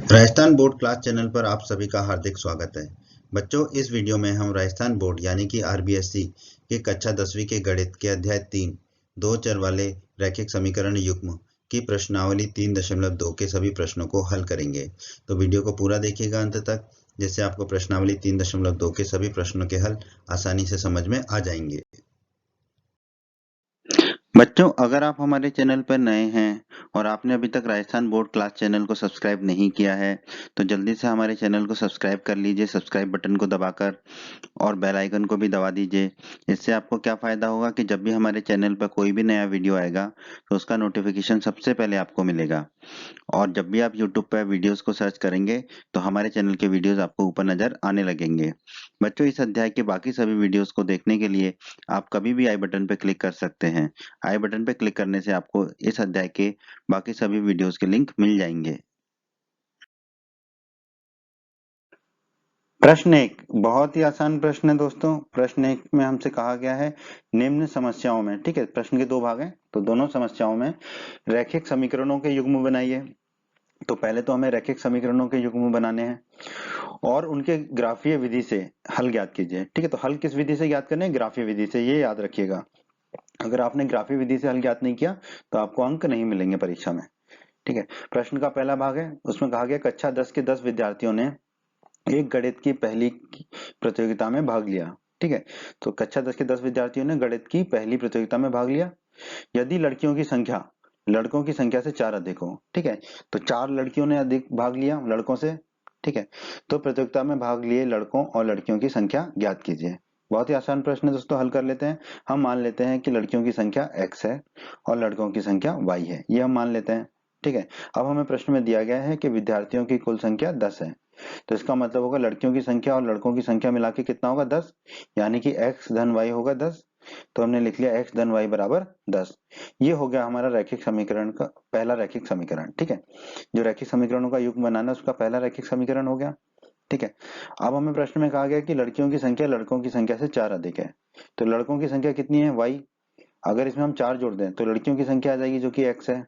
Rajasthan board class channel पर आप सभी का हार्दिक स्वागत है। बच्चों, इस वीडियो में हम राजस्थान बोर्ड यानी कि आरबीएससी के कक्षा 10वीं के गणित के अध्याय 3 दो चर वाले रैखिक समीकरण युग्म की प्रश्नावली 3.2 के सभी प्रश्नों को हल करेंगे। तो वीडियो को पूरा देखिएगा अंत तक, जिससे आपको प्रश्नावली 3.2 के सभी प्रश्नों के हल आसानी से समझ में आ जाएंगे। बच्चों, अगर आप हमारे चैनल पर नए हैं और आपने अभी तक राजस्थान बोर्ड क्लास चैनल को सब्सक्राइब नहीं किया है, तो जल्दी से हमारे चैनल को सब्सक्राइब कर लीजिए, सब्सक्राइब बटन को दबाकर, और बेल आइकन को भी दबा दीजिए। इससे आपको क्या फ़ायदा होगा कि जब भी हमारे चैनल पर कोई भी नया वीडियो आएगा, तो उसका नोटिफिकेशन सबसे पहले आपको मिलेगा। और जब भी आप YouTube पर वीडियोस को सर्च करेंगे, तो हमारे चैनल के वीडियोस आपको ऊपर नज़र आने लगेंगे। बच्चों, इस अध्याय के बाकी सभी वीडियोस को देखने के लिए आप कभी भी आई बटन पर क्लिक कर सकते हैं। आई बटन पर क्लिक करने से आपको इस अध्याय के बाकी सभी वीडियोस के लिंक मिल जाएंगे। प्रश्न 1 बहुत ही आसान प्रश्न है दोस्तों। प्रश्न 1 में हमसे कहा गया है निम्न समस्याओं में, ठीक है, प्रश्न के दो भाग हैं, तो दोनों समस्याओं में रैखिक समीकरणों के युग्म बनाइए। तो पहले तो हमें रैखिक समीकरणों के युग्म बनाने हैं और उनके ग्राफीय विधि से हल ज्ञात कीजिए। ठीक है, तो हल किस विधि से ज्ञात करने हैं? ग्राफीय विधि से, ये याद रखिएगा। अगर आपने ग्राफीय विधि से हल ज्ञात नहीं किया तो आपको अंक नहीं मिलेंगे परीक्षा में। ठीक है, प्रश्न का पहला भाग है, उसमें कहा गया कक्षा 10 के 10 विद्यार्थियों ने एक गणित की पहली प्रतियोगिता में भाग लिया। ठीक है, तो कक्षा 10 के 10 विद्यार्थियों ने गणित की पहली प्रतियोगिता में भाग लिया। यदि लड़कियों की संख्या लड़कों की संख्या से 4 अधिक हो, ठीक है, तो 4 लड़कियों ने अधिक भाग लिया लड़कों से। ठीक है, तो प्रतियोगिता में भाग लिए लड़कों और लड़कियों की संख्या ज्ञात कीजिए। बहुत ही आसान प्रश्न है दोस्तों, हल कर लेते हैं। हम मान लेते हैं कि लड़कियों की संख्या x है और लड़कों की संख्या y है, ये हम मान लेते हैं। ठीक है, अब हमें प्रश्न में दिया गया है कि विद्यार्थियों की कुल संख्या 10 है, तो इसका मतलब होगा लड़कियों की संख्या और लड़कों की संख्या मिला के कितना होगा? 10, यानी कि x धन y होगा 10। तो हमने लिख लिया x धन y बराबर 10। ये हो गया हमारा रैखिक समीकरण का पहला रैखिक समीकरण। ठीक है, जो रैखिक समीकरणों का युग्म बनाना उसका पहला रैखिक समीकरण हो गया। ठीक है, अब हमें प्रश्न में कहा गया कि लड़कियों की संख्या लड़कों की संख्या से 4 अधिक है। तो लड़कों की संख्या कितनी है? y। अगर इसमें हम 4 जोड़ दें तो लड़कियों की संख्या आ जाएगी जो कि x है,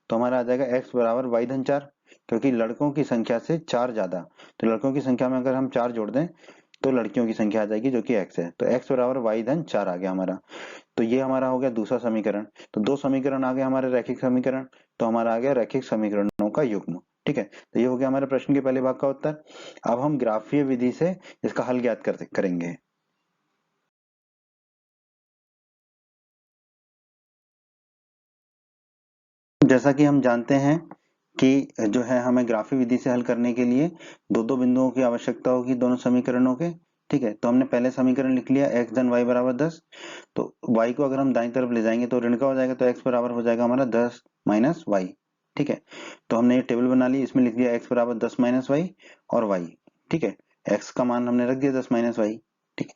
तो हमारा आ जाएगा x बराबर y धन 4, क्योंकि लड़कों की संख्या से 4 ज्यादा। तो लड़कों की संख्या में अगर हम 4 जोड़ दें तो लड़कियों की संख्या आ जाएगी जो कि x है, तो x बराबर y धन 4 आ गया हमारा। तो ये हमारा हो गया दूसरा समीकरण। तो दो समीकरण आ गए हमारे रैखिक समीकरण, तो हमारा आ गया रैखिक समीकरणों का युग्म। ठीक है, तो ये हो गया हमारे प्रश्न के पहले भाग का उत्तर। अब हम ग्राफीय विधि से इसका हल ज्ञात करेंगे। जैसा कि हम जानते हैं कि जो है हमें ग्राफीय विधि से हल करने के लिए दो दो बिंदुओं की आवश्यकता होगी दोनों समीकरणों के। ठीक है, तो हमने पहले समीकरण लिख लिया x धन y बराबर 10। तो y को अगर हम दाईं तरफ ले जाएंगे तो ऋण का हो जाएगा, तो x बराबर हो जाएगा हमारा 10 माइनस y। ठीक है, तो हमने ये टेबल बना ली, इसमें लिख दिया x बराबर 10 माइनस y और y। ठीक है, x का मान हमने रख दिया 10 माइनस y। ठीक है,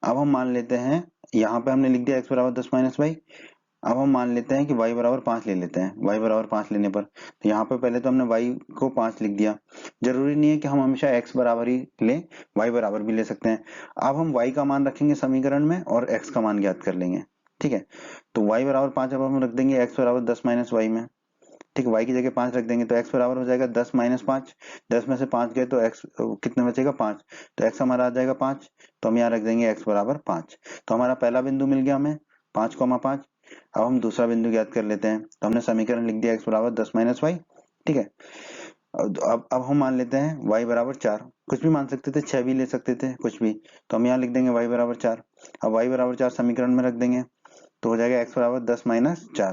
अब हम मान लेते हैं, यहाँ पे हमने लिख दिया x बराबर 10 माइनस y। अब हम मान लेते हैं कि y बराबर 5 ले लेते हैं। y बराबर 5 लेने पर तो यहाँ पे पहले तो हमने y को 5 लिख दिया। जरूरी नहीं है कि हम हमेशा x बराबर ही लें, y बराबर भी ले सकते हैं। अब हम y का मान रखेंगे समीकरण में और x का मान ज्ञात कर लेंगे। ठीक है, तो y बराबर 5 अब हम रख देंगे x बराबर 10 माइनस y में। ठीक है, y की जगह 5 रख देंगे तो x बराबर हो जाएगा 10 माइनस 5। 10 में से 5 गए तो x कितने बचेगा? 5। तो x हमारा आ जाएगा 5, तो हम यहाँ रख देंगे x बराबर 5। तो हमारा पहला बिंदु मिल गया हमें 5,5। अब हम दूसरा बिंदु ज्ञात कर लेते हैं, तो हमने समीकरण लिख दिया x बराबर 10 माइनस वाई। ठीक है, अब हम मान लेते हैं y बराबर 4। कुछ भी मान सकते थे, 6 भी ले सकते थे, कुछ भी। तो हम यहाँ लिख देंगे y बराबर 4। अब y बराबर 4 समीकरण में रख देंगे तो हो जाएगा x बराबर 10 माइनस 4,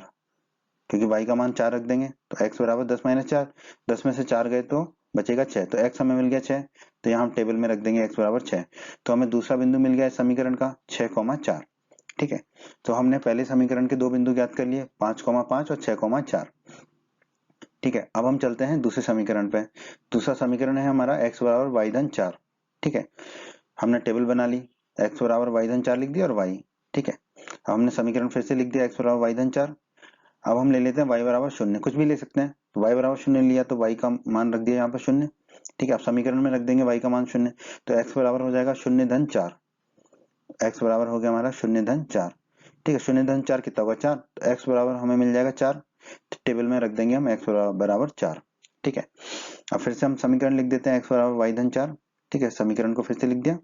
क्योंकि y का मान 4 रख देंगे तो x बराबर 10 माइनस 4। 10 में से 4 गए तो बचेगा 6, तो x हमें मिल गया 6। तो यहाँ हम टेबल में रख देंगे x बराबर 6। तो हमें दूसरा बिंदु मिल गया इस समीकरण का 6,4। ठीक है, तो हमने पहले समीकरण के दो बिंदु ज्ञात कर लिए, 5,5 और 6,4। ठीक है, अब हम चलते हैं दूसरे समीकरण पे। दूसरा समीकरण है हमारा x बराबर y धन 4। ठीक है, हमने टेबल बना ली, x बराबर y धन 4 लिख दिया और y। ठीक है, अब हमने समीकरण फिर से लिख दिया x बराबर y धन 4। अब हम ले लेते हैं y बराबर 0, कुछ भी ले सकते हैं। तो y बराबर 0 लिया तो y का मान रख दिया यहाँ पर 0। ठीक है, अब समीकरण में रख देंगे y का मान 0, तो x बराबर हो जाएगा 0 धन 4। x बराबर हो गया हमारा 0 धन 4। ठीक है, 0 धन 4 कितना होगा? 4। तो x बराबर हमें मिल जाएगा 4। तो टेबल में रख देंगे हम x बराबर 4। ठीक है। अब फिर से हम समीकरण लिख देते हैं एक्स बराबर वाई धन 4। ठीक है, समीकरण को फिर से लिख दिया।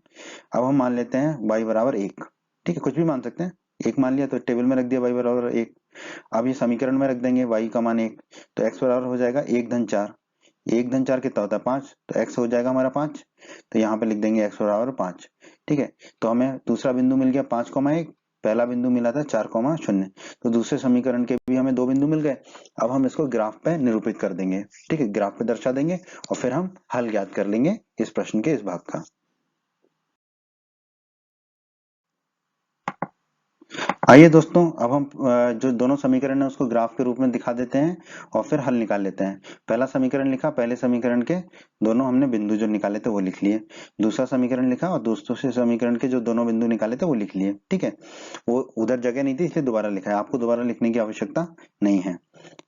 अब हम मान लेते हैं वाई बराबर 1। ठीक है, कुछ भी मान सकते हैं, 1 मान लिया तो टेबल में रख दिया वाई बराबर 1। अब ये समीकरण में रख देंगे वाई का मान 1, तो एक्स बराबर हो जाएगा 1 धन 4। 1 धन 4 कितना होता है 5, तो एक्स हो जाएगा हमारा 5। तो यहाँ पे लिख देंगे एक्स बराबर 5। ठीक है, तो हमें दूसरा बिंदु मिल गया 5,1, पहला बिंदु मिला था 4,0। तो दूसरे समीकरण के भी हमें 2 बिंदु मिल गए। अब हम इसको ग्राफ पे निरूपित कर देंगे। ठीक है, ग्राफ पे दर्शा देंगे और फिर हम हल ज्ञात कर लेंगे इस प्रश्न के इस भाग का। आइए दोस्तों, अब हम जो दोनों समीकरण है उसको ग्राफ के रूप में दिखा देते हैं और फिर हल निकाल लेते हैं। पहला समीकरण लिखा, पहले समीकरण के दोनों हमने बिंदु जो निकाले थे वो लिख लिए। दूसरा समीकरण लिखा और दूसरे समीकरण के जो दोनों बिंदु निकाले थे वो लिख लिए। ठीक है, वो उधर जगह नहीं थी इसलिए दोबारा लिखा है, आपको दोबारा लिखने की आवश्यकता नहीं है।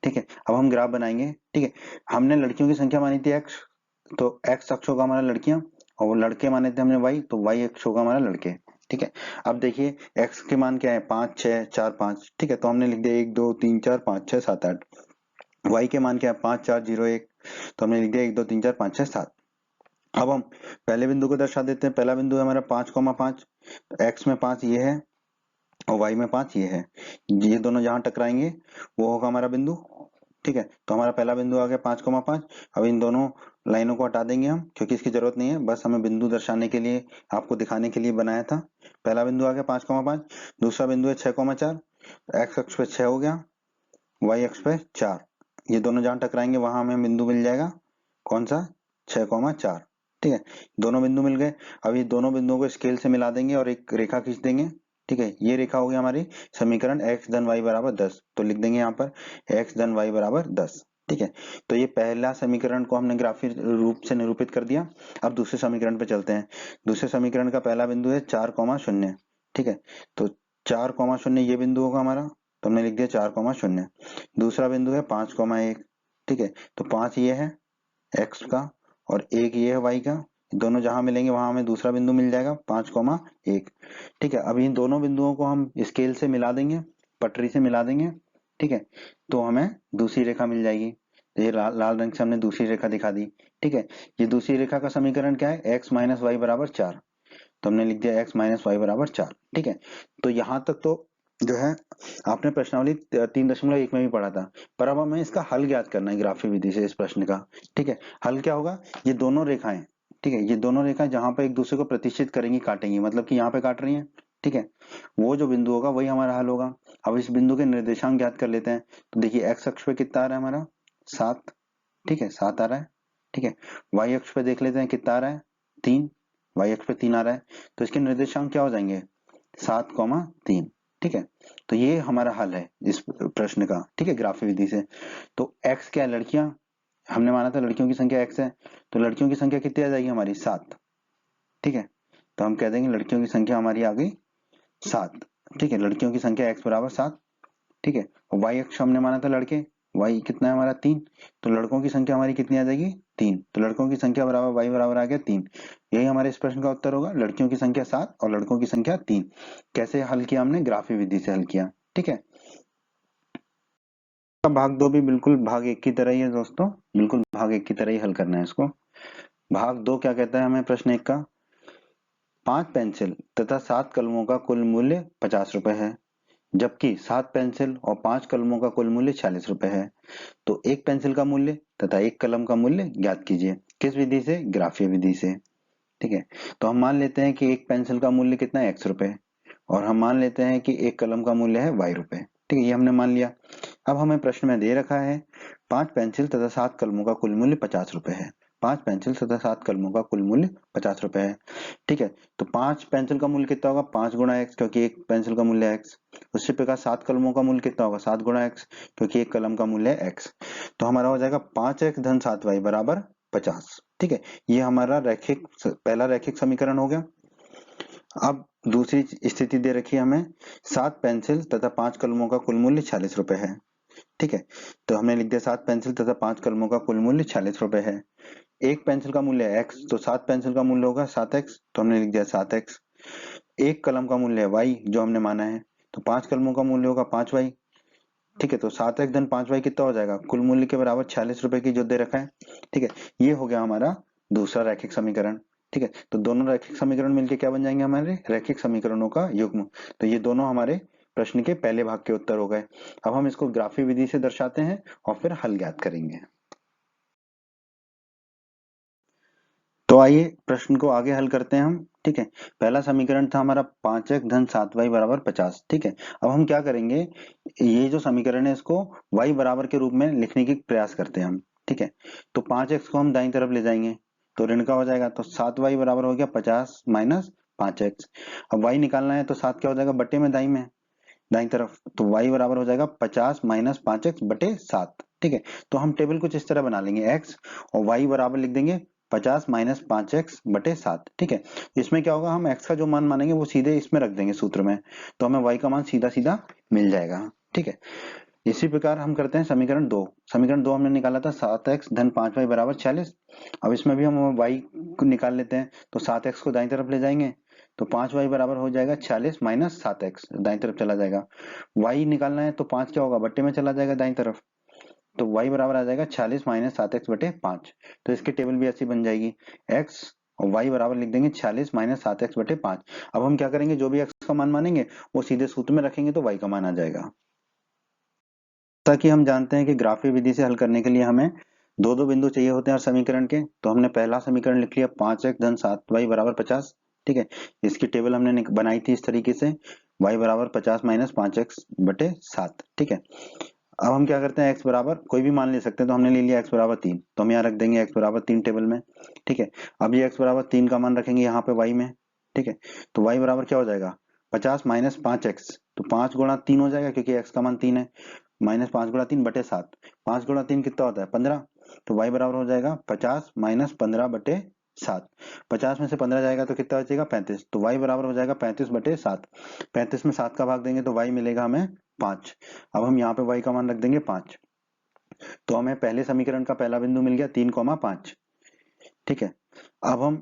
ठीक है, अब हम ग्राफ बनाएंगे। ठीक है, हमने लड़कियों की संख्या मानी थी एक्स, तो एक्स अक्ष होगा हमारा लड़कियां, और वो लड़के माने थे हमने वाई, तो वाई अक्ष होगा हमारा लड़के। ठीक है, अब देखिए x के मान क्या है 5 6 4 5। ठीक है, तो हमने लिख दिया 1 2 3 4 5 6 7 8। y के मान क्या है 5 4 0 1, तो हमने लिख दिया 1 2 3 4 5 6 7। अब हम पहले बिंदु को दर्शा देते हैं। पहला बिंदु है हमारा 5,5, तो x में 5 ये है और y में 5 ये है। ये दोनों जहां टकराएंगे वो होगा हमारा बिंदु। ठीक है, तो हमारा पहला बिंदु आ गया 5,5। अब इन दोनों लाइनों को हटा देंगे हम क्योंकि इसकी जरूरत नहीं है, बस हमें बिंदु दर्शाने के लिए, आपको दिखाने के लिए बनाया था। पहला बिंदु आ गया 5,5। दूसरा बिंदु है 6,4। एक्स अक्ष पे 6 हो गया, वाई अक्ष पे 4। ये दोनों जहां टकराएंगे वहां हमें बिंदु मिल जाएगा, कौन सा 6,4। ठीक है, दोनों बिंदु मिल गए। अब ये दोनों बिंदुओं को स्केल से मिला देंगे और एक रेखा खींच देंगे। ठीक है, ये रेखा होगी हमारी समीकरण x धन y बराबर 10। तो लिख देंगे यहाँ पर x धन y बराबर 10। ठीक है, तो ये पहला समीकरण को हमने ग्राफिक रूप से निरूपित कर दिया। अब दूसरे समीकरण पे चलते हैं। दूसरे समीकरण का पहला बिंदु है 4,0। ठीक है, तो 4,0 ये बिंदु होगा हमारा, तो हमने लिख दिया 4,0। दूसरा बिंदु है 5,1। ठीक है, तो 5 ये है x का और 1 ये है y का, दोनों जहां मिलेंगे वहां हमें दूसरा बिंदु मिल जाएगा 5,1। ठीक है, अब इन दोनों बिंदुओं को हम स्केल से मिला देंगे, पटरी से मिला देंगे। ठीक है, तो हमें दूसरी रेखा मिल जाएगी। तो ये लाल रंग से हमने दूसरी रेखा दिखा दी। ठीक है, ये दूसरी रेखा का समीकरण क्या है x माइनस वाई बराबर 4। तो हमने लिख दिया x माइनस वाई बराबर 4। ठीक है, तो यहाँ तक तो जो है आपने प्रश्नावली 3.1 में भी पढ़ा था, पर अब हमें इसका हल ज्ञात करना है ग्राफी विधि से इस प्रश्न का। ठीक है, हल क्या होगा, ये दोनों रेखाएं, ठीक है, ये दोनों रेखाएं जहां पर एक दूसरे को प्रतिच्छेद करेंगी, काटेंगी, मतलब कि यहाँ पे काट रही हैं। ठीक है, वो जो बिंदु होगा वही हमारा हल होगा। अब इस बिंदु के निर्देशांक ज्ञात कर लेते हैं। तो देखिए एक्स अक्ष पे कितना आ रहा है हमारा 7। ठीक है, 7 आ रहा है। ठीक है, वाई अक्ष पे देख लेते हैं कितना आ रहा है 3। वाई अक्ष पे 3 आ रहा है, तो इसके निर्देशांक क्या हो जाएंगे 7,3। ठीक है, तो ये हमारा हल है इस प्रश्न का। ठीक है, ग्राफी विधि से। तो x क्या है, लड़कियां, हमने माना था लड़कियों की संख्या x है, तो लड़कियों की संख्या कितनी आ जाएगी हमारी 7। ठीक है, तो हम कह देंगे लड़कियों की संख्या हमारी आ गई 7। ठीक है, लड़कियों की संख्या x बराबर 7। ठीक है, और y अक्ष हमने माना था लड़के, y कितना है हमारा 3, तो लड़कों की संख्या हमारी कितनी आ जाएगी 3। तो लड़कों की संख्या बराबर y बराबर आ गया 3। यही हमारे इस प्रश्न का उत्तर होगा, लड़कियों की संख्या 7 और लड़कों की संख्या 3। कैसे हल किया हमने, ग्राफी विधि से हल किया। ठीक है, भाग 2 भी बिल्कुल भाग 1 की तरह ही है दोस्तों, बिल्कुल भाग 1 की तरह ही हल करना है इसको। भाग 2 क्या कहता है हमें, प्रश्न 1 का 5 पेंसिल तथा 7 कलमों का कुल मूल्य 50 रुपए है, जबकि 7 पेंसिल और 5 कलमों का कुल मूल्य 40 रुपए है। तो एक पेंसिल का मूल्य तथा एक कलम का मूल्य ज्ञात कीजिए। किस विधि से, ग्राफीय विधि से। ठीक है, तो हम मान लेते हैं कि एक पेंसिल का मूल्य कितना है x रुपए, और हम मान लेते हैं कि एक कलम का मूल्य है y रुपए। ठीक है, ये हमने मान लिया। अब हमें प्रश्न में दे रखा है 5 पेंसिल तथा 7 कलमों का कुल मूल्य 50 रुपए है। 5 पेंसिल तथा 7 कलमों का कुल मूल्य 50 रुपए है। ठीक है, तो 5 पेंसिल का मूल्य कितना होगा 5 गुणा x, क्योंकि एक पेंसिल का मूल्य है x। उसी प्रकार 7 कलमों का मूल्य कितना होगा 7 गुणा x, क्योंकि एक कलम का मूल्य है x। तो हमारा हो जाएगा 5x धन 7y बराबर 50। ठीक है, ये हमारा रैखिक पहला रैखिक समीकरण हो गया। अब दूसरी स्थिति दे रखी है हमें 7 पेंसिल तथा 5 कलमों का कुल मूल्य 40 रुपए है। ठीक है, तो हमने लिख दिया 7 पेंसिल तथा 5 कलमों का कुल मूल्य 40 रुपए है। एक पेंसिल का मूल्य है x, तो 7 पेंसिल का मूल्य होगा 7x, तो हमने लिख दिया 7x। एक कलम का मूल्य है y जो हमने माना है, तो 5 कलमों का मूल्य होगा 5y। ठीक है, तो 7x धन 5y कितना हो जाएगा, कुल मूल्य के बराबर 46 रुपए की जो दे रखा है। ठीक है, ये हो गया हमारा दूसरा रैखिक समीकरण। ठीक है, तो दोनों रैखिक समीकरण मिलके क्या बन जाएंगे, हमारे रैखिक समीकरणों का युग्म। तो ये दोनों हमारे प्रश्न के पहले भाग के उत्तर हो गए। अब हम इसको ग्राफीय विधि से दर्शाते हैं और फिर हल ज्ञात करेंगे। तो आइए प्रश्न को आगे हल करते हैं हम। ठीक है, पहला समीकरण था हमारा 5x धन 7y बराबर 50। ठीक है, अब हम क्या करेंगे, ये जो समीकरण है इसको y बराबर के रूप में लिखने की प्रयास करते हैं हम। ठीक है, तो 5x को हम दाईं तरफ ले जाएंगे तो ऋण का हो जाएगा, तो 7y बराबर हो गया 50 माइनस 5x। अब y निकालना है तो 7 क्या हो जाएगा, बट्टे में दाईं तरफ, तो y बराबर हो जाएगा 50 माइनस 5x बटे 7। ठीक है, तो हम टेबल कुछ इस तरह बना लेंगे, x और y बराबर लिख देंगे 50 माइनस 5x बटे 7। ठीक है, इसमें क्या होगा, हम x का जो मान मानेंगे वो सीधे इसमें रख देंगे सूत्र में, तो हमें y का मान सीधा सीधा मिल जाएगा। ठीक है, इसी प्रकार हम करते हैं समीकरण 2। समीकरण 2 हमने निकाला था 7x धन 5y बराबर 46। अब इसमें भी हम y को निकाल लेते हैं, तो 7x को दाईं तरफ ले जाएंगे तो 5y बराबर हो जाएगा 46 माइनस 7x, दाईं तरफ चला जाएगा। y निकालना है तो 5 क्या होगा, बट्टे में चला जाएगा दाईं तरफ, तो y बराबर आ जाएगा 46 माइनस 7x बटे 5। तो इसकी टेबल भी ऐसी बन जाएगी, x और y बराबर लिख देंगे 46 माइनस 7x बटे 5। अब हम क्या करेंगे, जो भी x का मान मानेंगे वो सीधे सूत्र में रखेंगे तो y का मान आ जाएगा। जैसा कि हम जानते हैं कि ग्राफीय विधि से हल करने के लिए हमें दो दो बिंदु चाहिए होते हैं हर समीकरण के, तो हमने पहला समीकरण लिख लिया 5x धन 7y बराबर 50। ठीक है, इसकी टेबल हमने बनाई थी इस तरीके से, y बराबर 50 माइनस 5x बटे 7। ठीक है, अब हम क्या करते हैं, x बराबर कोई भी मान ले सकते हैं, तो हमने ले लिया x बराबर 3, तो हम यहाँ रख देंगे x बराबर 3 टेबल में। ठीक है, अब ये x बराबर 3 का मान रखेंगे यहाँ पे y में। ठीक है, तो y बराबर क्या हो जाएगा, 50 माइनस 5x, तो 5 गुणा 3 हो जाएगा क्योंकि x का मान 3 है, माइनस 5 गुणा 3 बटे 7। 5 गुणा 3 कितना होता है, 15, तो y बराबर हो जाएगा 50 माइनस 15 बटे 7। 50 में से 15 जाएगा तो कितना बचेगा, 35, तो y बराबर हो जाएगा 35 बटे 7। 35 में 7 का भाग देंगे तो y मिलेगा हमें 5। अब हम यहाँ पे y का मान रख देंगे 5, तो हमें पहले समीकरण का पहला बिंदु मिल गया 3,5। ठीक है, अब हम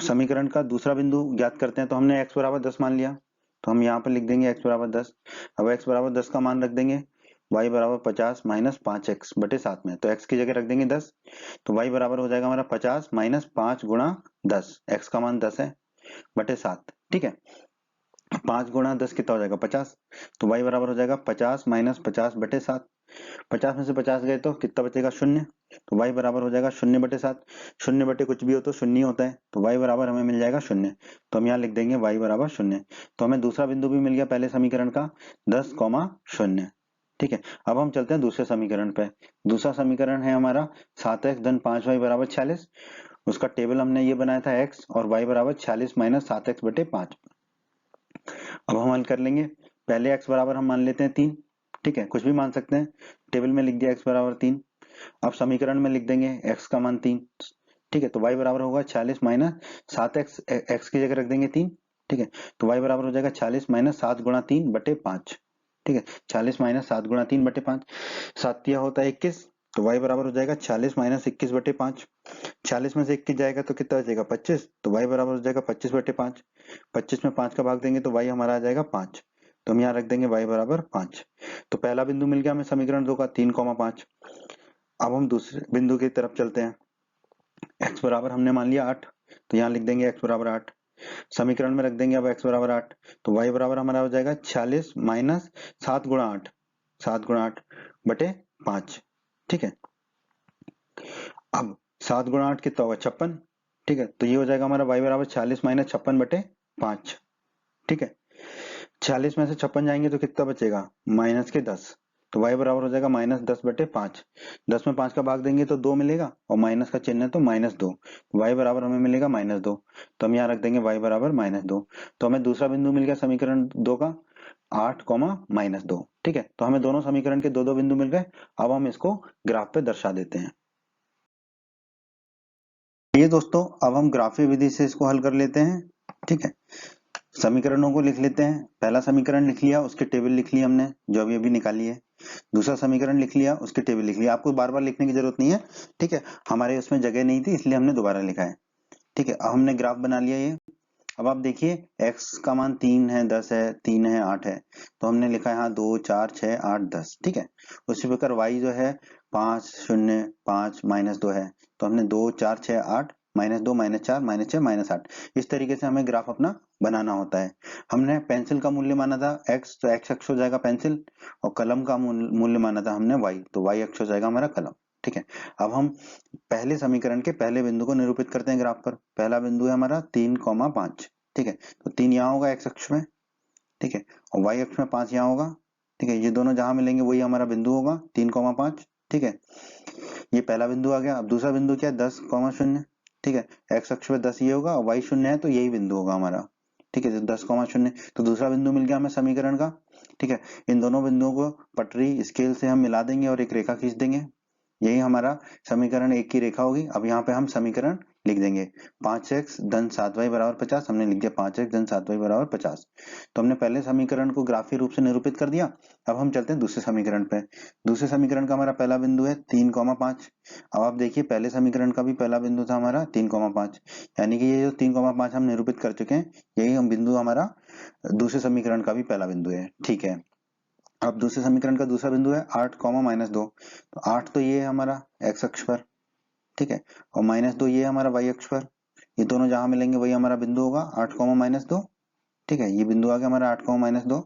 समीकरण का दूसरा बिंदु ज्ञात करते हैं, तो हमने x बराबर 10 मान लिया, तो हम यहाँ पर लिख देंगे x बराबर 10। अब x बराबर 10 का मान रख देंगे, y बराबर 50 माइनस 5x बटे 7 में, तो x की जगह रख देंगे 10, तो y बराबर हो जाएगा हमारा 50 माइनस 5 गुणा 10, x का मान 10 है, बटे 7। ठीक है, 5 गुणा 10 कितना हो जाएगा, 50, तो y बराबर हो जाएगा 50 माइनस 50 बटे 7। 50 में से 50 गए तो कितना बचेगा, शून्य, तो y बराबर हो जाएगा 0 बटे 7। 0 बटे कुछ भी हो तो शून्य होता है, तो y बराबर हमें मिल जाएगा 0, तो हम यहाँ लिख देंगे y बराबर 0। तो हमें दूसरा बिंदु भी मिल गया पहले समीकरण का 10,0। ठीक है, अब हम चलते हैं दूसरे समीकरण पे। दूसरा समीकरण है हमारा 7x धन 5y बराबर 46। उसका टेबल हमने ये बनाया था x और y बराबर 46 माइनस 7x बटे 5। अब हम हल कर लेंगे, पहले x बराबर हम मान लेते हैं 3। ठीक है, कुछ भी मान सकते हैं, टेबल में लिख दिया x बराबर 3। अब समीकरण में लिख देंगे x का मान 3। ठीक है, तो y बराबर होगा 46 माइनस 7x, x की जगह रख देंगे 3। ठीक है, तो y बराबर हो जाएगा 46 माइनस 7 गुणा 3 बटे 5। ठीक है, 46 माइनस 7 गुणा 3 बटे 5, 7 तिया होता है 21, तो y बराबर हो जाएगा 40 माइनस 21 बटे 5। 40 में से 21 जाएगा तो कितना बचेगा, 25, तो y बराबर हो जाएगा 25 बटे 5। 25 में 5 का भाग देंगे तो y हमारा आ जाएगा 5, तो हम यहाँ रख देंगे y बराबर 5। तो पहला बिंदु मिल गया हमें समीकरण 2 का 3,5। अब हम दूसरे बिंदु की तरफ चलते हैं, x बराबर हमने मान लिया 8, तो यहाँ लिख देंगे x बराबर 8। समीकरण में रख देंगे अब x बराबर 8, तो y बराबर हमारा हो जाएगा 46 माइनस 7 गुणा 8, 7 गुणा 8 बटे 5। ठीक है, अब 7 गुणा 8 कितना होगा, 56। ठीक है, तो ये हो जाएगा हमारा y बराबर 46 माइनस 56 बटे 5। ठीक है, 46 में से 56 जाएंगे तो कितना बचेगा, माइनस के 10, तो y बराबर हो जाएगा माइनस 10 बटे 5। 10 में 5 का भाग देंगे तो 2 मिलेगा और माइनस का चिन्ह है तो -2, y बराबर हमें मिलेगा -2, तो हम यहाँ रख देंगे y बराबर -2। तो हमें दूसरा बिंदु मिल गया समीकरण 2 का 8, -2। ठीक है, तो हमें दोनों समीकरण के दो दो बिंदु मिल गए। अब हम इसको ग्राफ पे दर्शा देते हैं। ये दोस्तों, अब हम ग्राफीय विधि से इसको हल कर लेते हैं। ठीक है, समीकरणों को लिख लेते हैं। पहला समीकरण लिख लिया, उसकी टेबल लिख ली हमने जो अभी अभी निकाली है। दूसरा समीकरण लिख लिया, उसकी टेबल लिख लिया। आपको बार बार लिखने की जरूरत नहीं है। ठीक है, हमारे उसमें जगह नहीं थी इसलिए हमने दोबारा लिखा है। ठीक है, अब हमने ग्राफ बना लिया ये। अब आप देखिए x का मान 3 है, 10 है, 3 है, 8 है, तो हमने लिखा है यहाँ 2 4 6 8 10, ठीक है। उसी प्रकार y जो है 5 0 5 -2 है, तो हमने 2 4 6 8 -2 -4 -6 -8, इस तरीके से हमें ग्राफ अपना बनाना होता है। हमने पेंसिल का मूल्य माना था x, तो x अक्ष हो जाएगा पेंसिल, और कलम का मूल्य माना था हमने y, तो y अक्ष हो जाएगा हमारा कलम, ठीक है। अब हम पहले समीकरण के पहले बिंदु को निरूपित करते हैं ग्राफ पर। पहला बिंदु है हमारा 3,5, ठीक है, तो 3 यहाँ होगा x अक्ष में, ठीक है, और y अक्ष में 5 यहाँ होगा, ठीक है। ये दोनों जहां मिलेंगे वही हमारा बिंदु होगा 3,5, ठीक है। ये पहला बिंदु आ गया। अब दूसरा बिंदु क्या है 10,0, ठीक है, x अक्ष पे 10 ये होगा और y 0 है, तो यही बिंदु होगा हमारा, ठीक है, तो 10,0, तो दूसरा बिंदु मिल गया हमें समीकरण का, ठीक है। इन दोनों बिंदुओं को पटरी स्केल से हम मिला देंगे और एक रेखा खींच देंगे, यही हमारा समीकरण 1 की रेखा होगी। अब यहाँ पे हम समीकरण लिख देंगे 5x धन 7y बराबर 50, हमने लिख दिया 5x धन 7y बराबर 50। तो हमने पहले समीकरण को ग्राफीय रूप से निरूपित कर दिया। अब हम चलते हैं दूसरे समीकरण पे। दूसरे समीकरण का हमारा पहला बिंदु है 3,5। अब आप देखिए पहले समीकरण का भी पहला बिंदु था हमारा 3,5, यानी कि ये जो 3,5 हम निरूपित कर चुके हैं, यही हम बिंदु हमारा दूसरे समीकरण का भी पहला बिंदु है, ठीक है। अब दूसरे समीकरण का दूसरा बिंदु है 8, -2, तो 8 तो ये है हमारा x अक्ष पर, ठीक है, और -2 ये है हमारा y अक्ष पर। ये दोनों जहां मिलेंगे वही हमारा बिंदु होगा 8, -2, ठीक है। ये बिंदु आ गया हमारा 8, -2,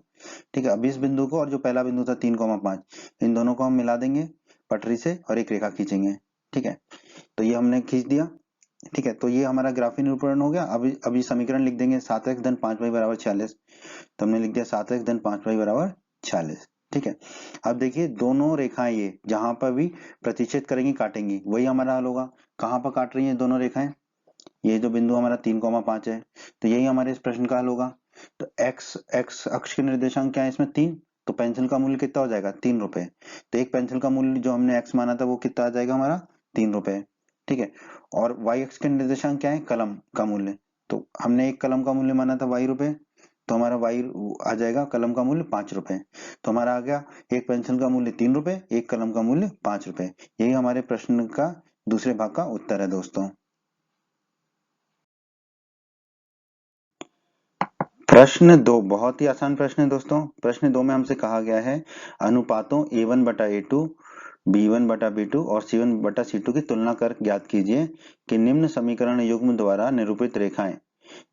ठीक है। अब इस बिंदु को और जो पहला बिंदु था 3,5, इन दोनों को हम मिला देंगे पटरी से और एक रेखा खींचेंगे, ठीक है। तो ये हमने खींच दिया, ठीक है। तो ये हमारा ग्राफीय निरूपण हो गया। अब ये समीकरण लिख देंगे 7x धन 5y बराबर 46, तो हमने लिख दिया 7x धन 5y बराबर 46, ठीक है। अब देखिए दोनों रेखाएं ये जहां पर भी प्रतिच्छेद करेंगी काटेंगी वही हमारा हल होगा। कहां पर काट रही हैं दोनों रेखाएं, ये जो बिंदु हमारा 3,5 है, तो यही हमारे इस प्रश्न का हल होगा। तो x अक्ष के निर्देशांक क्या है इसमें 3, तो पेंसिल का मूल्य कितना हो जाएगा 3 रुपए। तो एक पेंसिल का मूल्य जो हमने x माना था वो कितना आ जाएगा हमारा 3 रुपए, ठीक है। और y अक्ष के निर्देशांक क्या है कलम का मूल्य, तो हमने एक कलम का मूल्य माना था y रुपए, तो हमारा y आ जाएगा कलम का मूल्य 5 रुपए। तो हमारा आ गया एक पेंसिल का मूल्य 3 रुपए, एक कलम का मूल्य 5 रुपए। यही हमारे प्रश्न का दूसरे भाग का उत्तर है दोस्तों। प्रश्न 2 बहुत ही आसान प्रश्न है दोस्तों। प्रश्न 2 में हमसे कहा गया है अनुपातों a1 बटा a2, b1 बटा b2 और c1 बटा c2 की तुलना कर ज्ञात कीजिए कि निम्न समीकरण युग्म द्वारा निरूपित रेखाएं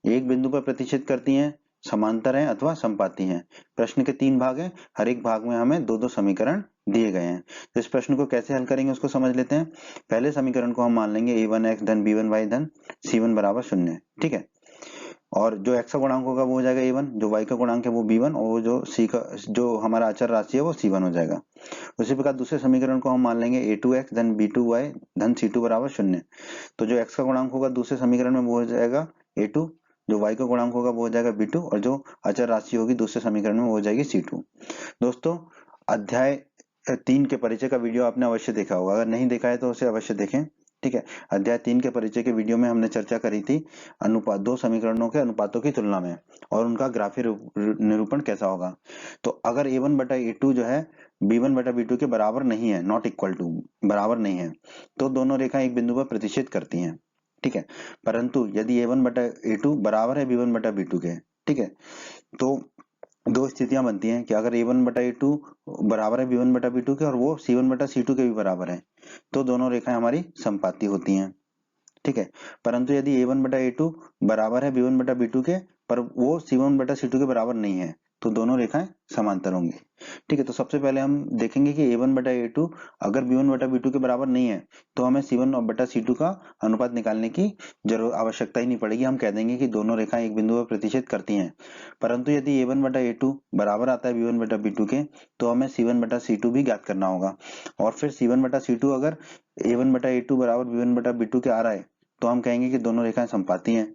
एक बिंदु पर प्रतिच्छेद करती हैं, समांतर हैं अथवा समपाती हैं। प्रश्न के 3 भाग हैं, हर एक भाग में हमें दो समीकरण दिए गए हैं। तो इस प्रश्न को कैसे हल करेंगे उसको समझ लेते हैं। पहले समीकरण को हम मान लेंगे a1x धन b1y धन c1 बराबर 0, ठीक है। और जो x का गुणांक होगा वो हो जाएगा a1, जो y का गुणांक है वो b1, और वो जो c का जो हमारा अचर राशि है वो c1 हो जाएगा। उसी प्रकार दूसरे समीकरण को हम मान लेंगे a2x धन b2y धन c2 बराबर 0। तो जो x का गुणांक होगा दूसरे समीकरण में वो हो जाएगा a2, जो y का गुणांक होगा वो हो जाएगा b2, और जो अचर राशि होगी दूसरे समीकरण में वो हो जाएगी c2। दोस्तों अध्याय 3 के परिचय का वीडियो आपने अवश्य देखा होगा, अगर नहीं देखा है तो उसे अवश्य देखें, ठीक है। अध्याय 3 के परिचय के वीडियो में हमने चर्चा करी थी अनुपात दो समीकरणों के अनुपातों की तुलना में और उनका ग्राफीय निरूपण कैसा होगा। तो अगर a1 बटा a2 जो है b1 बटा b2 के बराबर नहीं है, नॉट इक्वल टू, बराबर नहीं है, तो दोनों रेखाएं एक बिंदु पर प्रतिच्छेद करती हैं, ठीक है। परंतु यदि a1 बटा a2 बराबर है b1 बटा b2 के, ठीक है, तो दो स्थितियां बनती हैं कि अगर a1 बटा a2 बराबर है b1 बटा b2 के और वो c1 बटा c2 के भी बराबर है, तो दोनों रेखाएं हमारी समपाती होती हैं, ठीक है। परंतु यदि a1 बटा a2 बराबर है b1 बटा b2 के पर वो c1 बटा c2 के बराबर नहीं है, तो दोनों रेखाएं समांतर होंगी, ठीक है। तो सबसे पहले हम देखेंगे कि a1 बटा a2 अगर b1 बटा b2 के बराबर नहीं है तो हमें c1 बटा c2 का अनुपात निकालने की जरूर आवश्यकता ही नहीं पड़ेगी। हम कह देंगे कि दोनों रेखाएं एक बिंदु पर प्रतिच्छेद करती हैं। परंतु यदि a1 बटा a2 बराबर आता है b1 बटा b2 के, तो हमें c1 बटा c2 भी ज्ञात करना होगा। और फिर c1 बटा c2 अगर a1 बटा a2 बराबर b1 बटा b2 के आ रहा है तो हम कहेंगे कि दोनों रेखाएं समपाती हैं।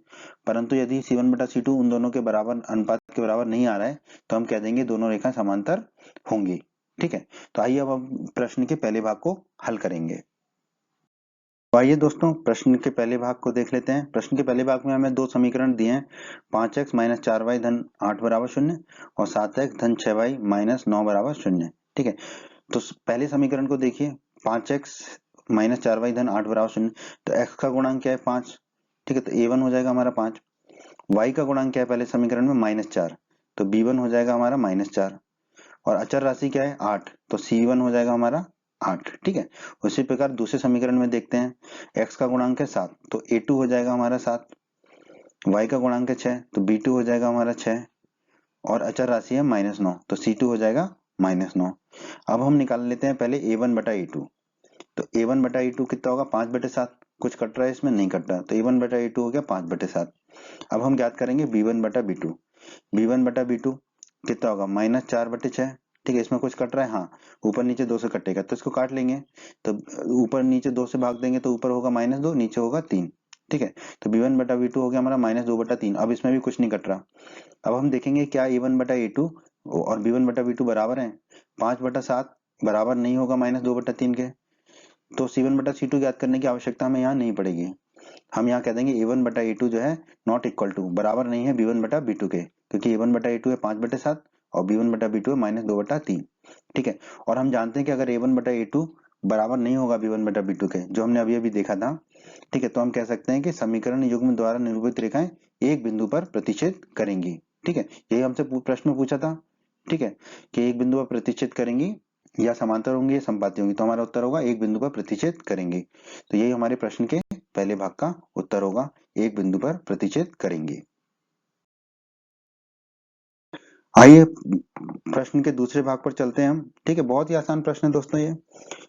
परंतु यदि c1 बटा c2 उन दोनों के बराबर अनुपात के बराबर नहीं आ रहा है तो हम कह देंगे दोनों रेखाएं समांतर होंगी, ठीक है। तो आइए अब हम प्रश्न के पहले भाग को हल करेंगे। तो आइए दोस्तों प्रश्न के पहले भाग को देख लेते हैं। प्रश्न के पहले भाग में हमें दो समीकरण दिए हैं 5x माइनस 4y धन 8 बराबर 0 और 7x धन 6y माइनस 9 बराबर 0, ठीक है। तो पहले समीकरण को देखिए 5x माइनस 4y धन 8 बराबर 0, तो x का गुणांक क्या है 5, ठीक है, तो a1 हो जाएगा हमारा 5 y का गुणांक क्या है पहले समीकरण में -4, तो b1 हो जाएगा हमारा -4, और अचर राशि क्या है 8, तो c1 हो जाएगा हमारा 8। ठीक है, उसी प्रकार दूसरे समीकरण में देखते हैं, x का गुणांक है 7, तो a2 हो जाएगा हमारा 7, y का गुणांक है 6, तो b2 हो जाएगा हमारा 6, और अचर राशि है -9, तो c2 हो जाएगा -9। अब हम निकाल लेते हैं पहले a1 बटा a2, तो a1 बटा a2 कितना होगा 5/7, कुछ कट रहा है इसमें नहीं कट रहा, तो a1 बटा a2 हो गया 5/7। अब हम ज्ञात करेंगे b1 बटा b2, b1 बटा b2 कितना होगा -4/6। ठीक है, इसमें कुछ कट रहा है, हाँ ऊपर नीचे 2 से कटेगा तो इसको काट लेंगे, तो ऊपर नीचे 2 से भाग देंगे तो ऊपर होगा -2, नीचे होगा 3। ठीक है, तो b1 बटा b2 हो गया हमारा -2/3। अब इसमें भी कुछ नहीं कट रहा। अब हम देखेंगे क्या a1 बटा a2 और b1 बटा b2 बराबर है, 5/7 बराबर नहीं होगा -2/3 के, तो c1 बटा c2 ज्ञात करने की आवश्यकता हमें यहाँ नहीं पड़ेगी। हम यहाँ कह देंगे a1 बटा a2 जो है नॉट इक्वल टू, बराबर नहीं है b1 बटा b2 के, क्योंकि a1 बटा a2 है 5/7 और b1 बटा b2 है -2/3। ठीक है, और हम जानते हैं कि अगर a1 बटा a2 बराबर नहीं होगा b1 बटा b2 के, जो हमने अभी अभी देखा था, ठीक है, तो हम कह सकते हैं कि समीकरण युग्म द्वारा निरूपित रेखाएं एक बिंदु पर प्रतिच्छेद करेंगी। ठीक है, यही हमसे प्रश्न पूछा था। ठीक है, कि एक बिंदु पर प्रतिच्छेद करेंगी या समांतर होंगी या संपाती होंगी, तो हमारा उत्तर होगा एक बिंदु पर प्रतिच्छेद करेंगी। तो यही हमारे प्रश्न के पहले भाग का उत्तर होगा, एक बिंदु पर प्रतिच्छेद करेंगे। आइए प्रश्न के दूसरे भाग पर चलते हैं हम। ठीक है, बहुत ही आसान प्रश्न है दोस्तों ये।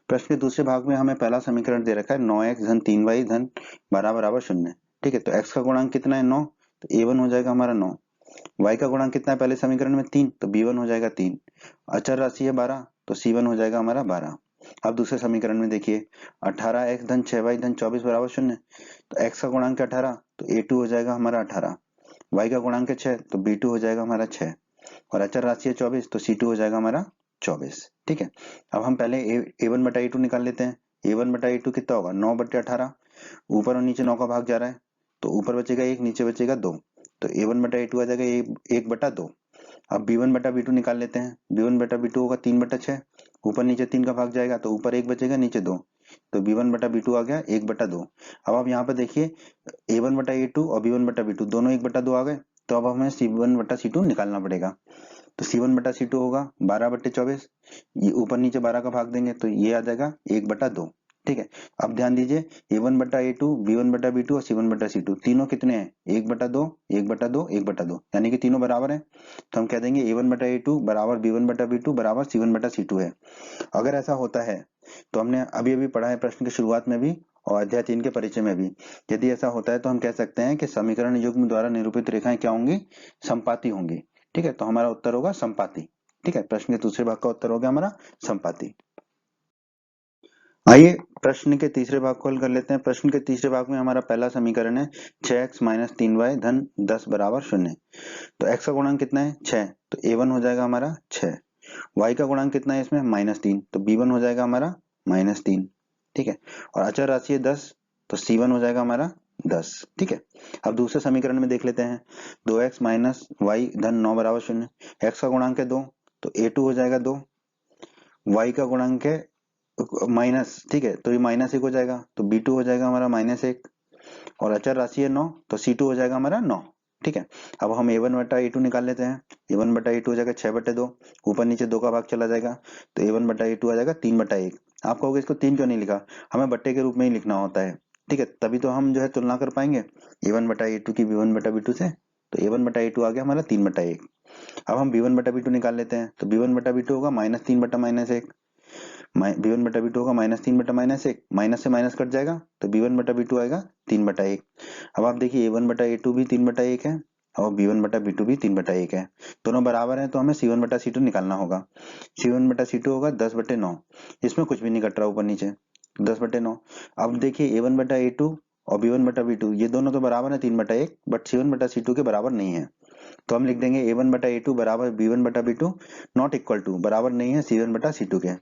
प्रश्न के दूसरे भाग में हमें पहला समीकरण दे रखा है 9x धन 3y धन 12 = 0। ठीक है, तो x का गुणांक कितना है 9, तो a1 हो जाएगा हमारा 9। y का गुणांक कितना है पहले समीकरण में 3, तो b1 हो जाएगा 3। अचर राशि है 12, तो c1 हो जाएगा हमारा 12। अब दूसरे समीकरण में देखिए 18x धन 6y धन 24 = 0, तो x का गुणांक है 18, तो a2 हो जाएगा हमारा 18। y का गुणांक है 6, तो b2 हो जाएगा हमारा 6, और अचर राशि है 24, तो c2 हो जाएगा हमारा 24। ठीक है, अब हम पहले a1 बटा a2 निकाल लेते हैं। a1 बटा a2 कितना होगा 9/18, ऊपर और नीचे 9 का भाग जा रहा है, तो ऊपर बचेगा 1, नीचे बचेगा 2, तो a1 बटा a2 आ जाएगा 1/2। अब b1 बटा b2 निकाल लेते हैं। b1 बटा b2 होगा 3/6, ऊपर नीचे 3 का भाग जाएगा तो ऊपर 1 बचेगा नीचे 2, तो b1 बटा b2 आ गया 1/2। अब आप यहाँ पे देखिए a1 बटा a2 और b1 बटा b2 दोनों 1/2 आ गए, तो अब हमें c1 बटा c2 निकालना पड़ेगा। तो c1 बटा c2 होगा 12/24, ये ऊपर नीचे 12 का भाग देंगे तो ये आ जाएगा 1/2। ठीक है, अब ध्यान दीजिए a1 बटा a2, b1 बटा b2 और c1 बटा c2 तीनों कितने हैं 1/2, 1/2, 1/2, यानी कि तीनों बराबर हैं। तो हम कह देंगे a1 बटा a2 बराबर b1 बटा b2 बराबर c1 बटा c2 है। अगर ऐसा होता है तो हमने अभी अभी पढ़ा है प्रश्न की शुरुआत में भी और अध्याय 3 के परिचय में भी, यदि ऐसा होता है तो हम कह सकते हैं कि समीकरण युग्म द्वारा निरूपित रेखाएं क्या होंगी, संपाती होंगी। ठीक है, तो हमारा उत्तर होगा संपाती। ठीक है, प्रश्न के दूसरे भाग का उत्तर हो गया हमारा संपाती। आइए प्रश्न के तीसरे भाग को हल कर लेते हैं। प्रश्न के तीसरे भाग में हमारा पहला समीकरण है 6x - 3y धन 10 = 0। तो x का गुणांक कितना है 6, तो a1 हो जाएगा हमारा 6। y का गुणांक कितना है इसमें -3, तो b1 हो जाएगा हमारा -3। ठीक है, और अचर राशि है 10, तो c1 हो जाएगा हमारा 10। ठीक है, अब दूसरे समीकरण में देख लेते हैं 2x - y धन 9 = 0। x का गुणांक है 2, तो a2 हो जाएगा 2। y का गुणांक है माइनस, ठीक है, तो ये -1 हो जाएगा, तो b2 हो जाएगा हमारा -1, और अचर राशि है 9, तो c2 हो जाएगा हमारा 9। ठीक है, अब हम a1 बटा a2 निकाल लेते हैं। a1 बटा a2 हो जाएगा 6/2, ऊपर नीचे 2 का भाग चला जाएगा, तो a1 बटा a2 आ जाएगा 3/1। आप कहोगे इसको 3 क्यों नहीं लिखा, हमें बट्टे के रूप में ही लिखना होता है। ठीक है, तभी तो हम जो है तुलना कर पाएंगे a1 बटा a2 की b1 बटा b2 से, तो a1 बटा a2 आ गया हमारा 3/1। अब हम b1 बटा b2 निकाल लेते हैं, तो b1 बटा b2 होगा -3 बटा -1, b1 बटा b2 होगा -3 बटा -1, माइनस से माइनस कट जाएगा, तो b1 बटा b2 आएगा 3/1। अब आप देखिए a1 बटा a2 भी 3/1 है और b1 बटा b2 भी 3/1 है, दोनों बराबर हैं, तो हमें c1 बटा c2 निकालना होगा। c1 बटा c2 होगा 10/9, इसमें कुछ भी नहीं कट रहा ऊपर नीचे, 10/9। अब देखिए a1 बटा a2 और b1 बटा b2 ये दोनों तो बराबर है 3/1, बट c1 बटा c2 के बराबर नहीं है, तो हम लिख देंगे a1 बटा a2 बराबर b1 बटा b2 नॉट इक्वल टू, बराबर नहीं है c1 बटा c2 के।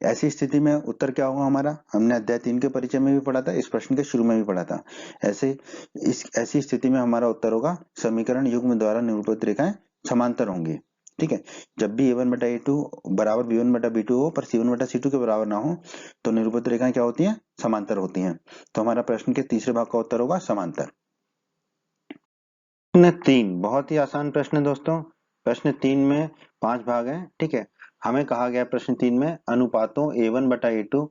ऐसी स्थिति में उत्तर क्या होगा हमारा, हमने अध्याय 3 के परिचय में भी पढ़ा था, इस प्रश्न के शुरू में भी पढ़ा था। ऐसी स्थिति में हमारा उत्तर होगा समीकरण युग्म द्वारा निरूपित रेखाएं समांतर होंगी। ठीक है, जब भी a1 बटा a2 बराबर b1 बटा b2 हो पर c1 बटा c2 के बराबर ना हो, तो निरूपित रेखाएं क्या होती हैं, समांतर होती हैं। तो हमारा प्रश्न के तीसरे भाग का उत्तर होगा समांतर। प्रश्न 3 बहुत ही आसान प्रश्न है दोस्तों। प्रश्न 3 में 5 भाग हैं, ठीक है। हमें कहा गया प्रश्न 3 में अनुपातों A1 बटा A2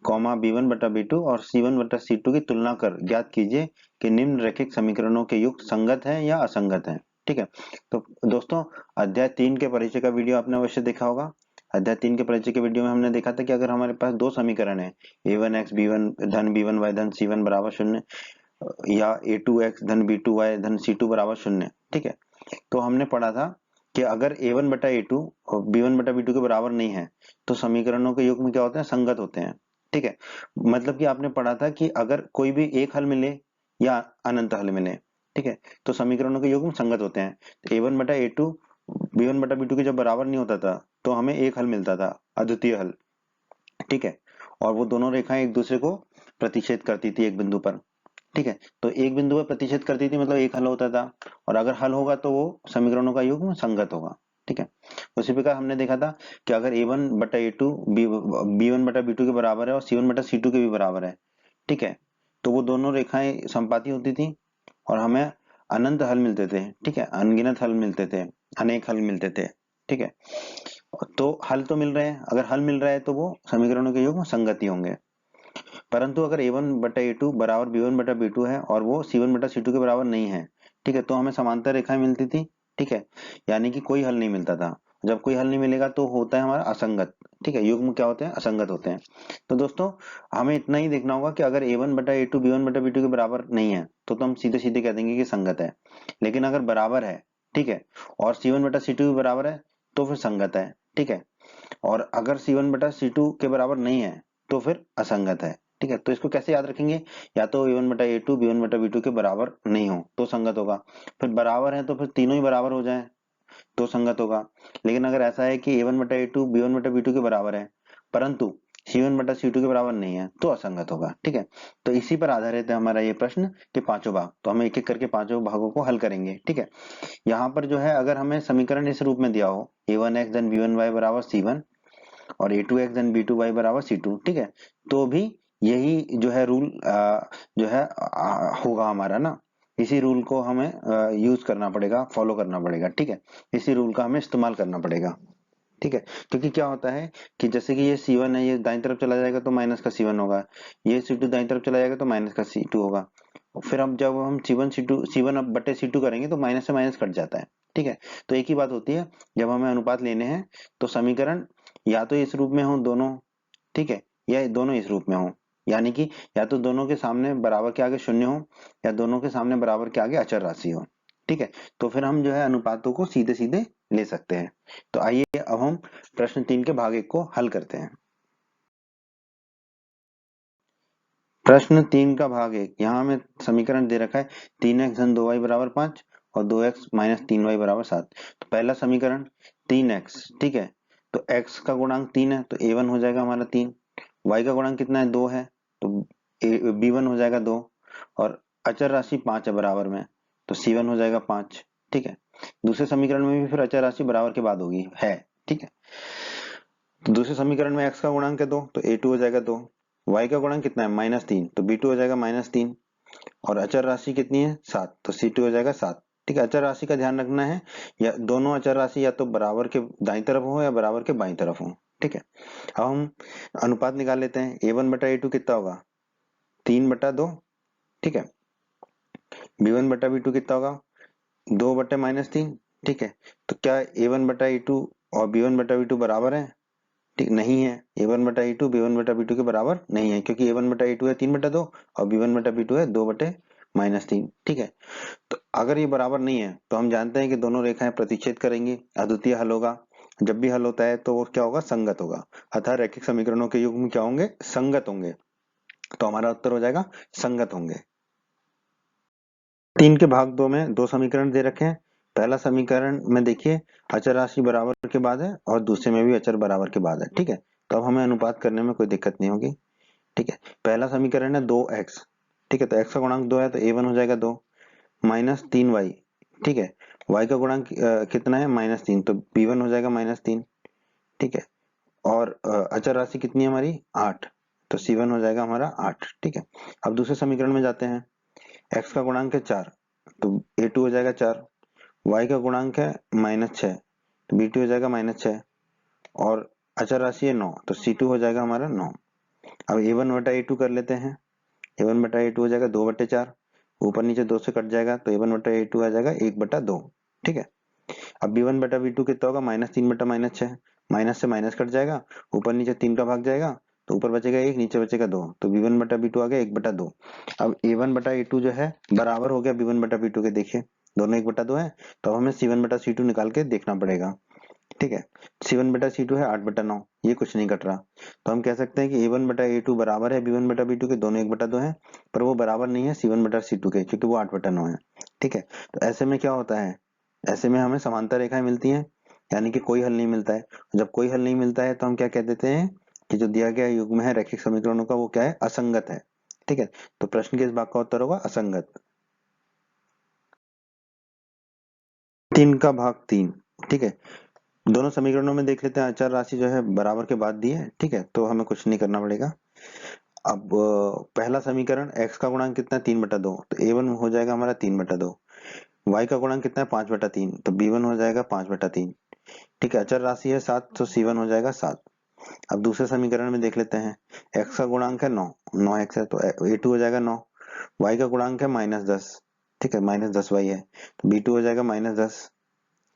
कॉमा B1 बटा B2 और C1 बटा C2 की तुलना कर ज्ञात कीजिए कि निम्न रैखिक समीकरणों के युक्त संगत हैं या असंगत हैं, ठीक है। तो दोस्तों अध्याय 3 के परिचय का वीडियो आपने अवश्य देखा होगा। अध्याय 3 के परिचय के वीडियो में हमने देखा था कि अगर हमारे पास दो समीकरण है A1x B1 धन B1y धन C1 बराबर 0 या A2x धन B2y धन C2 बराबर 0, ठीक है। तो हमने पढ़ा था कि अगर A1 बटा A2 और B1 बटा B2 के बराबर नहीं है तो समीकरणों के युग्म क्या होते हैं, संगत होते हैं, ठीक है। मतलब कि आपने पढ़ा था कि अगर कोई भी एक हल मिले या अनंत हल मिले, ठीक है, तो समीकरणों के युग्म संगत होते हैं। तो A1 बटा A2 B1 बटा B2 के जब बराबर नहीं होता था तो हमें एक हल मिलता था, अद्वितीय हल, ठीक है। और वो दोनों रेखाएं एक दूसरे को प्रतिच्छेद करती थी एक बिंदु पर, ठीक है। तो एक बिंदु पर प्रतिच्छेद करती थी मतलब एक हल होता था, और अगर हल होगा तो वो समीकरणों का युग्म संगत होगा, ठीक है। उसी प्रकार हमने देखा था कि अगर A1 बटा A2 B1 बटा B2 के बराबर है और C1 बटा C2 के भी बराबर है, ठीक है, तो वो दोनों रेखाएं संपाती होती थी और हमें अनंत हल मिलते थे, ठीक है, अनगिनत हल मिलते थे, अनेक हल मिलते थे, ठीक है। तो हल तो मिल रहे हैं, अगर हल मिल रहा है तो वो समीकरणों के युग्म संगति होंगे। परंतु अगर A1 बटा A2 बराबर B1 बटा B2 है और वो C1 बटा C2 के बराबर नहीं है, ठीक है, तो हमें समांतर रेखाएं मिलती थी, ठीक है, यानी कि कोई हल नहीं मिलता था। जब कोई हल नहीं मिलेगा तो होता है हमारा असंगत, ठीक है, युग्म क्या होते हैं, असंगत होते हैं। तो दोस्तों हमें इतना ही देखना होगा कि अगर A1 बटा A2 B1 बटा B2 के बराबर नहीं है तो हम सीधे सीधे कह देंगे कि संगत है। लेकिन अगर बराबर है, ठीक है, और C1 बटा C2 भी बराबर है तो फिर संगत है, ठीक है। और अगर C1 बटा C2 के बराबर नहीं है तो फिर असंगत है, ठीक है। तो इसको कैसे याद रखेंगे, या तो A1 बटा A2 B1 बटा B2 के बराबर नहीं हो तो संगत होगा, फिर बराबर है तो फिर तीनों ही बराबर हो जाए तो संगत होगा। लेकिन अगर ऐसा है कि A1 बटा A2 B1 बटा B2 के बराबर है परंतु C1 बटा C2 के बराबर नहीं है तो असंगत होगा, ठीक है। तो इसी पर आधारित है हमारा ये प्रश्न के पांचों भाग। तो हम एक एक करके पांचों भागों को हल करेंगे, ठीक है। यहाँ पर जो है अगर हमें समीकरण इस रूप में दिया हो A1x धन B1y बराबर C1 और A2x धन B2y बराबर C2, ठीक है, तो भी यही जो है रूल जो है होगा हमारा ना, इसी रूल को हमें यूज करना पड़ेगा, फॉलो करना पड़ेगा, ठीक है। इसी रूल का हमें इस्तेमाल करना पड़ेगा, ठीक है। क्योंकि क्या होता है कि जैसे कि ये C1 है, ये दाईं तरफ चला जाएगा तो माइनस का C1 होगा, ये C2 दाईं तरफ चला जाएगा तो माइनस का C2 होगा। और फिर हम जब हम C1 अब बटे C2 करेंगे तो माइनस से माइनस कट जाता है, ठीक है। तो एक ही बात होती है, जब हमें अनुपात लेने हैं तो समीकरण या तो इस रूप में हो दोनों, ठीक है, या दोनों इस रूप में हो, यानी कि या तो दोनों के सामने बराबर के आगे शून्य हो या दोनों के सामने बराबर के आगे अचर राशि हो, ठीक है। तो फिर हम जो है अनुपातों को सीधे सीधे ले सकते हैं। तो आइए अब हम प्रश्न 3 के भाग 1 को हल करते हैं। प्रश्न 3 का भाग 1, यहाँ हमें समीकरण दे रखा है 3x धन 2y बराबर 5 और 2x माइनस 3y बराबर 7। तो पहला समीकरण 3x, ठीक है, तो x का गुणांक 3 है तो a1 हो जाएगा हमारा 3, y का गुणांक कितना है 2 है तो b1 हो जाएगा 2, और अचर राशि 5 है बराबर में तो c1 हो जाएगा 5, ठीक है। दूसरे समीकरण में भी फिर अचर राशि बराबर के बाद होगी है, ठीक है। तो दूसरे समीकरण में x का गुणांक है 2 तो a2 हो जाएगा 2, y का गुणांक कितना है -3 तो b2 हो जाएगा -3, और अचर राशि कितनी है 7 तो c2 हो जाएगा 7, ठीक है। अचर राशि का ध्यान रखना है, या दोनों अचर राशि या तो बराबर के दाईं तरफ हो या बराबर के बाईं तरफ हो, ठीक है। अब हम अनुपात निकाल लेते हैं, a1 बटा a2 कितना होगा 3 बटा 2, ठीक है, b1 बटा b2 कितना होगा 2 बटे -3, ठीक है। तो क्या a1 बटा a2 और b1 बटा b2 बराबर है, ठीक नहीं है, a1 बटा a2 b1 बटा b2 के बराबर नहीं है, क्योंकि a1 बटा a2 है 3 बटा 2 और b1 बटा b2 है 2 बटे -3, ठीक है। तो अगर ये बराबर नहीं है तो हम जानते हैं कि दोनों रेखाएं प्रतिच्छेद करेंगी, अद्वितीय हल होगा। जब भी हल होता है तो वो क्या होगा, संगत होगा, अतः रैखिक समीकरणों के युग्म क्या होंगे, संगत होंगे। तो हमारा उत्तर हो जाएगा संगत होंगे। 3 के भाग 2 में दो समीकरण दे रखे हैं। पहला समीकरण में देखिए अचर राशि बराबर के बाद है और दूसरे में भी अचर बराबर के बाद है, ठीक है। तो अब हमें अनुपात करने में कोई दिक्कत नहीं होगी, ठीक है। पहला समीकरण है 2x, ठीक है, तो x का गुणांक 2 है तो a1 हो जाएगा 2 -3y, ठीक है। y का गुणांक कितना है -3 तो b1 हो जाएगा -3, ठीक है। और अचर राशि कितनी है हमारी 8 तो c1 हो जाएगा हमारा 8, ठीक है। अब दूसरे समीकरण में जाते हैं, x का गुणांक है 4 तो a2 हो जाएगा 4, y का गुणांक है -6 तो b2 हो जाएगा -6 और अचर राशि है 9 तो c2 हो जाएगा हमारा 9। अब a1 बटा a2 कर लेते हैं, a1 बटा a2 हो जाएगा 2/4, ऊपर नीचे 2 से कट जाएगा तो a1 बटा a2 आ जाएगा 1/2। ठीक है, अब b1 बटा b2 कितना होगा -3 बटा -6, माइनस से माइनस कट जाएगा, ऊपर नीचे 3 का भाग जाएगा तो ऊपर बचेगा 1, नीचे बचेगा 2, तो b1 बटा b2 आ गया 1/2। अब a1 बटा a2 जो है बराबर हो गया b1 बटा b2 के, देखिए दोनों 1/2 है, तो अब हमें c1 बटा c2 निकाल के देखना पड़ेगा। ठीक है, c1 बटा c2 है 8/9, ये कुछ नहीं कट रहा, तो हम कह सकते हैं कि a1 बटा a2 बराबर है b1 बटा b2 के, दोनों 1/2 है, पर वो बराबर नहीं है c1 बटा c2 के, क्योंकि वो 8/9 है। ठीक है, तो ऐसे में क्या होता है, ऐसे में हमें समांतर रेखाएं मिलती हैं, यानी कि कोई हल नहीं मिलता है। जब कोई हल नहीं मिलता है तो हम क्या कह देते हैं कि जो दिया गया युग्म है रैखिक समीकरणों का वो क्या है, असंगत है। ठीक है, तो प्रश्न के इस भाग का उत्तर होगा असंगत। 3 का भाग 3। ठीक है, दोनों समीकरणों में देख लेते हैं, अचर राशि जो है बराबर के बाद दी है। ठीक है, तो हमें कुछ नहीं करना पड़ेगा। अब पहला समीकरण x का गुणांक कितना है 3/2, तो a1 हो जाएगा हमारा 3/2, y का गुणांक कितना है 5/3, तो b1 हो जाएगा 5/3। ठीक है, अचर राशि है 7 तो c1 हो जाएगा 7। अब दूसरे समीकरण में देख लेते हैं, x का गुणांक है 9, 9x है तो a2 हो जाएगा 9, y का गुणांक है -10, ठीक है -10y है, तो b2 हो जाएगा -10।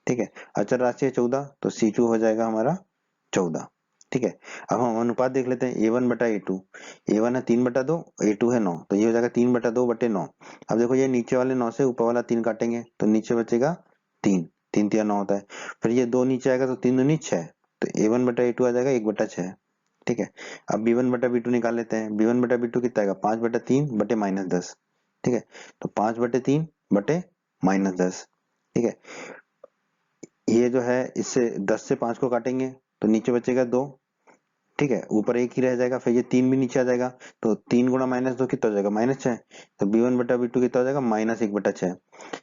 ठीक है, अचर राशि है 14 तो c2 हो जाएगा हमारा 14। ठीक है, अब हम अनुपात देख लेते हैं a1 बटा a2, a1 है 3/2, a2 है 9, तो ये हो जाएगा 3/2/9। अब देखो ये नीचे वाले 9 से ऊपर वाला 3 काटेंगे तो नीचे बचेगा 3, 3 तिया 9 होता है, फिर ये 2 नीचे आएगा तो 3 दूनी 6, तो a1 बटा a2 आ जाएगा 1/6। ठीक है, अब b1 बटा b2 निकाल लेते हैं, b1 बटा b2 कितना आएगा 5/3 बटे -10। ठीक है, तो 5/3 बटे -10। ठीक है, ये जो है इससे 10 से 5 को काटेंगे तो नीचे बचेगा 2। ठीक है, ऊपर 1 ही रह जाएगा, फिर ये 3 भी नीचे आ जाएगा, तो 3 गुणा -2 कितना हो जाएगा -6, तो b1 बटा b2 कितना हो जाएगा -1/6।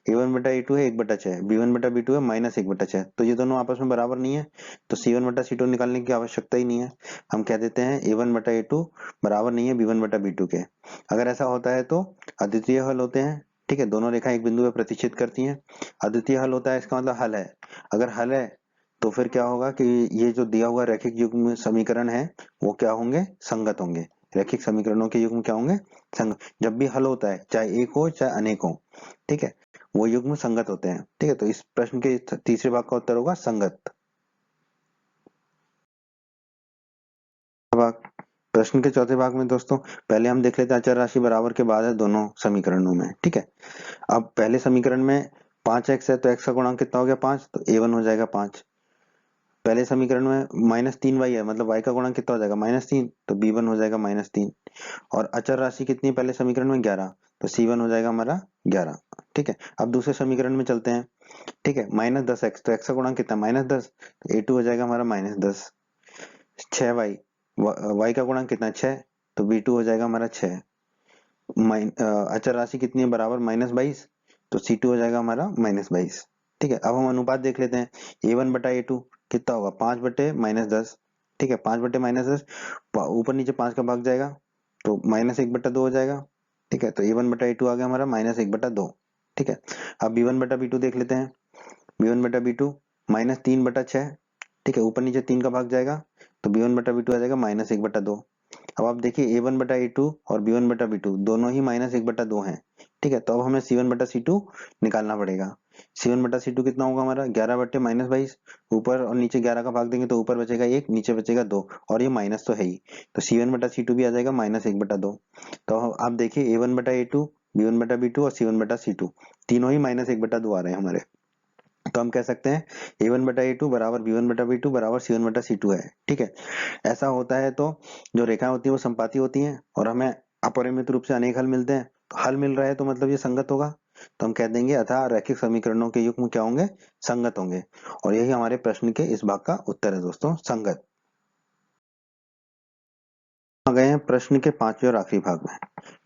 a1 बटा a2 है 1/6, b1 बटा b2 है -1/6, तो ये दोनों आपस में बराबर नहीं है, तो c1 बटा c2 निकालने की आवश्यकता ही नहीं है। हम कह देते हैं a1 बटा a2 बराबर नहीं है b1 बटा b2 के। अगर ऐसा होता है तो अद्वितीय हल होते हैं। ठीक है, दोनों रेखाएं एक बिंदु पे प्रतिच्छेद करती हैं, अद्वितीय हल होता है, इसका मतलब हल है। अगर हल है तो फिर क्या होगा कि ये जो दिया हुआ रैखिक युग्म समीकरण है वो क्या होंगे, संगत होंगे। रैखिक समीकरणों के युग्म क्या होंगे, संगत। जब भी हल होता है चाहे एक हो चाहे अनेक हो, ठीक है, वो युग्म संगत होते हैं। ठीक है, तो इस प्रश्न के तीसरे भाग का उत्तर होगा संगत भाग। प्रश्न के चौथे भाग में दोस्तों पहले हम देख लेते हैं अचर राशि बराबर के बाद है दोनों समीकरणों में। ठीक है, अब पहले समीकरण में 5x है तो x का गुणांक कितना हो गया 5, तो a1 हो जाएगा 5। पहले समीकरण में -3y है, मतलब y का गुणांक कितना हो जाएगा -3, तो b1 हो जाएगा -3। और अचर राशि कितनी है पहले समीकरण में 11, तो c1 हो जाएगा हमारा 11। ठीक है, अब दूसरे समीकरण में चलते हैं। ठीक है, -10x, तो x का गुणांक कितना -10, तो a2 हो जाएगा हमारा -10। 6y, y का गुणांक कितना है 6, तो b2 हो जाएगा हमारा 6। अचर राशि कितनी है बराबर -22, तो c2 हो जाएगा हमारा -22। ठीक है, अब हम अनुपात देख लेते हैं, a1 बटा a2 कितना होगा 5 बटे -10। ठीक है, 5 बटे -10, ऊपर नीचे 5 का भाग जाएगा तो -1/2 हो जाएगा। ठीक है, तो a1 बटा a2 आ गया हमारा -1/2। ठीक है, अब b1 बटा b2 देख लेते हैं, b1 बटा b2 -3/6। ठीक है, ऊपर नीचे 3 का भाग जाएगा तो b1 बटा b2 आ जाएगा -1/2। अब आप देखिए a1 बटा a2 और b1 बटा b2 दोनों ही -1/2 हैं। ठीक है, तो अब हमें c1 बटा c2 निकालना पड़ेगा। c1 बटा c2 कितना होगा हमारा 11 बटे -22, ऊपर और नीचे 11 का भाग देंगे तो ऊपर बचेगा 1, नीचे बचेगा 2, और ये माइनस तो है ही, तो c1 बटा c2 भी आ जाएगा -1/2। तो आप देखिए a1 बटा a2, b1 बटा b2 और c1 बटा c2 तीनों ही -1/2 आ रहे हैं हमारे। तो हम कह सकते हैं a1 बटा a2 बराबर b1 बटा b2 बराबर c1 बटा c2 है। ठीक है, ऐसा होता है तो जो रेखाएं होती हैं वो संपाती होती हैं और हमें अपरिमित रूप से अनेक हल मिलते हैं, तो हल मिल रहा है तो मतलब ये संगत होगा, तो हम कह देंगे अतः रैखिक समीकरणों के युग्म क्या होंगे, संगत होंगे। और यही हमारे प्रश्न के इस भाग का उत्तर है दोस्तों, संगत। आ गए हैं प्रश्न के पांचवें और आखिरी भाग में।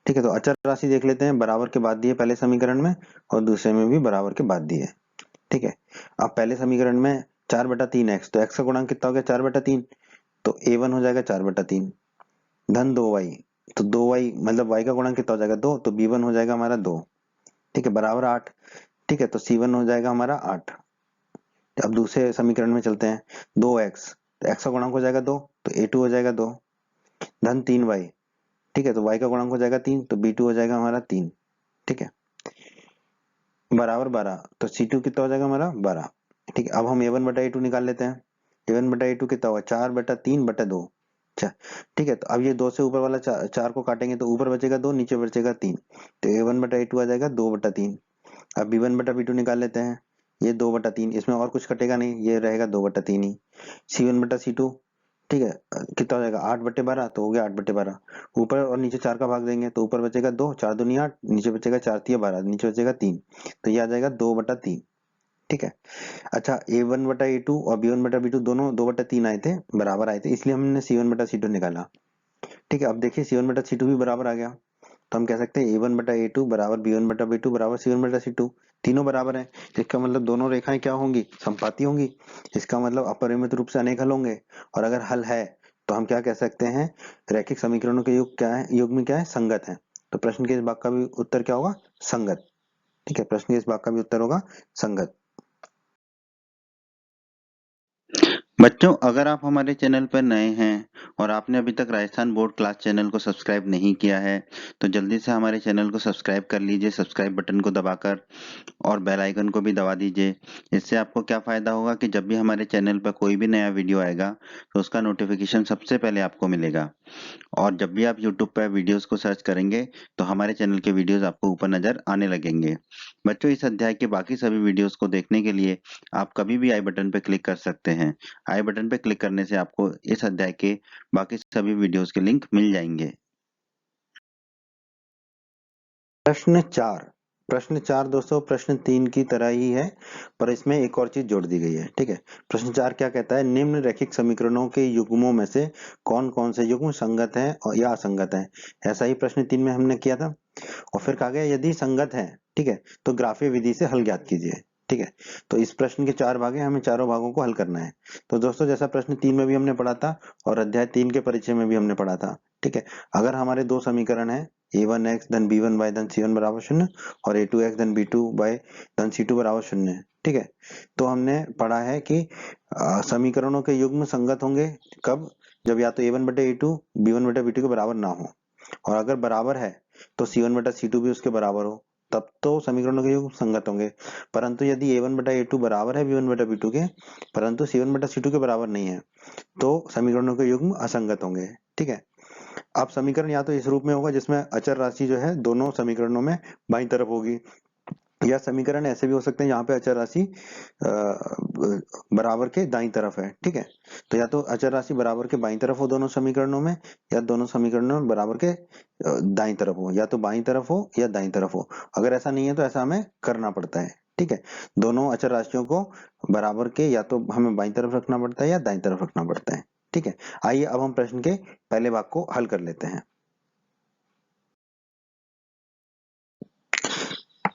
ठीक है, तो अचर राशि देख लेते हैं, बराबर के बाद दिए पहले समीकरण में और दूसरे में भी बराबर के बाद दिए। ठीक है, अब पहले समीकरण में 4/3x, तो x का गुणांक कितना हो गया 4/3, तो a1 हो जाएगा 4/3 धन 2y, तो 2y मतलब y का गुणांक कितना हो जाएगा 2, तो b1 हो जाएगा हमारा 2। ठीक है, बराबर 8। ठीक है, तो C1 हो जाएगा हमारा 8। अब दूसरे समीकरण में चलते हैं। 2x, तो x का गुणांक हो जाएगा 2, तो A2 हो जाएगा 2, धन 3y। ठीक है, तो y का गुणांक हो जाएगा 3, तो B2 हो जाएगा हमारा 3। ठीक है, बराबर 12, तो C2 कितना हो जाएगा हमारा 12। ठीक है, अब हम A1 बटा A2 निकाल लेते हैं। A1 बटा A2 कितना होगा 4 बटा 3 बटा 2। अच्छा, ठीक है, तो अब ये 2 से ऊपर वाला 4 को काटेंगे तो ऊपर बचेगा 2, नीचे बचेगा 3, तो A1 बटा A2 आ जाएगा 2 बटा 3। अब B1 बटा B2 निकाल लेते हैं। ये 2 बटा 3, इसमें और कुछ कटेगा नहीं, ये रहेगा 2 बटा 3 ही। C1 बटा C2, ठीक है, कितना हो जाएगा 8 बटे 12, तो हो गया 8 बटे 12। ऊपर और नीचे 4 का भाग देंगे तो ऊपर बचेगा 2, 4 दूनी 8, नीचे बचेगा 4 तिया 12, नीचे बचेगा 3, तो ये आ जाएगा 2 बटा 3। ठीक है, अच्छा A1 बटा A2 और B1 बटा B2 दोनों 2 बटा 3 आए थे, बराबर आए थे, इसलिए हमने C1 बटा C2 निकाला। ठीक है, अब देखिए C1 बटा C2 भी बराबर आ गया, तो हम कह सकते हैं A1 बटा A2 बराबर B1 बटा B2 बराबर C1 बटा C2। तीनों बराबर हैं, इसका मतलब दोनों रेखाएं क्या होंगी, समपाती होंगी। इसका मतलब अपरिमित रूप से अनेक हल होंगे, और अगर हल है तो हम क्या कह सकते हैं, रैखिक समीकरणों के योग क्या है, युग्म में क्या है, संगत है। तो प्रश्न के इस भाग का भी उत्तर क्या होगा, संगत। ठीक है, प्रश्न के इस भाग का भी उत्तर होगा संगत। बच्चों, अगर आप हमारे चैनल पर नए हैं और आपने अभी तक राजस्थान बोर्ड क्लास चैनल को सब्सक्राइब नहीं किया है, तो जल्दी से हमारे चैनल को सब्सक्राइब कर लीजिए, सब्सक्राइब बटन को दबाकर, और बेल आइकन को भी दबा दीजिए। इससे आपको क्या फ़ायदा होगा कि जब भी हमारे चैनल पर कोई भी नया वीडियो आएगा, तो उसका नोटिफिकेशन सबसे पहले आपको मिलेगा। और जब भी आप YouTube पर वीडियोस को सर्च करेंगे, तो हमारे चैनल के वीडियोस आपको ऊपर नज़र आने लगेंगे। बच्चों, इस अध्याय के बाकी सभी वीडियोस को देखने के लिए आप कभी भी आई बटन पर क्लिक कर सकते हैं। आई बटन पर क्लिक करने से आपको इस अध्याय के बाकी सभी वीडियोस के लिंक मिल जाएंगे। प्रश्न 4। प्रश्न 4 दोस्तों प्रश्न 3 की तरह ही है, पर इसमें एक और चीज जोड़ दी गई है। ठीक है, प्रश्न 4 क्या कहता है, निम्न रैखिक समीकरणों के युग्मों में से कौन कौन से युग्म संगत हैं और या असंगत हैं। ऐसा ही प्रश्न 3 में हमने किया था, और फिर कहा गया यदि संगत है, ठीक है, तो ग्राफीय विधि से हल ज्ञात कीजिए। ठीक है, तो इस प्रश्न के 4 भाग हैं, हमें चारों भागों को हल करना है। तो दोस्तों जैसा प्रश्न 3 में भी हमने पढ़ा था और अध्याय 3 के परिचय में भी हमने पढ़ा था। ठीक है, अगर हमारे दो समीकरण है a1x धन b1y धन c1 बराबर 0 और a2x धन b2y धन c2 बराबर 0, ठीक है, तो हमने पढ़ा है कि समीकरणों के युग्म संगत होंगे कब, जब या तो a1 बटे a2 b1 बटे b2 के बराबर ना हो, और अगर बराबर है तो C1 बटा C2 भी उसके बराबर हो, तब तो समीकरणों के युग्म संगत होंगे। परंतु यदि A1 बटा A2 बराबर है B1 बटा B2 के, परंतु C1 बटा C2 के बराबर नहीं है, तो समीकरणों के युग्म असंगत होंगे। ठीक है, अब समीकरण या तो इस रूप में होगा जिसमें अचर राशि जो है दोनों समीकरणों में बाईं तरफ होगी, या समीकरण ऐसे भी हो सकते हैं यहाँ पे अचर राशि बराबर के दाईं तरफ है। ठीक है, तो या तो अचर राशि बराबर के बाईं तरफ हो दोनों समीकरणों में, या दोनों समीकरणों में बराबर के दाईं तरफ हो, या तो बाईं तरफ हो या दाईं तरफ हो। अगर ऐसा नहीं है तो ऐसा हमें करना पड़ता है। ठीक है, दोनों अचर राशियों को बराबर के या तो हमें बाईं तरफ रखना पड़ता है या दाईं तरफ रखना पड़ता है। ठीक है, आइए अब हम प्रश्न के पहले भाग को हल कर लेते हैं।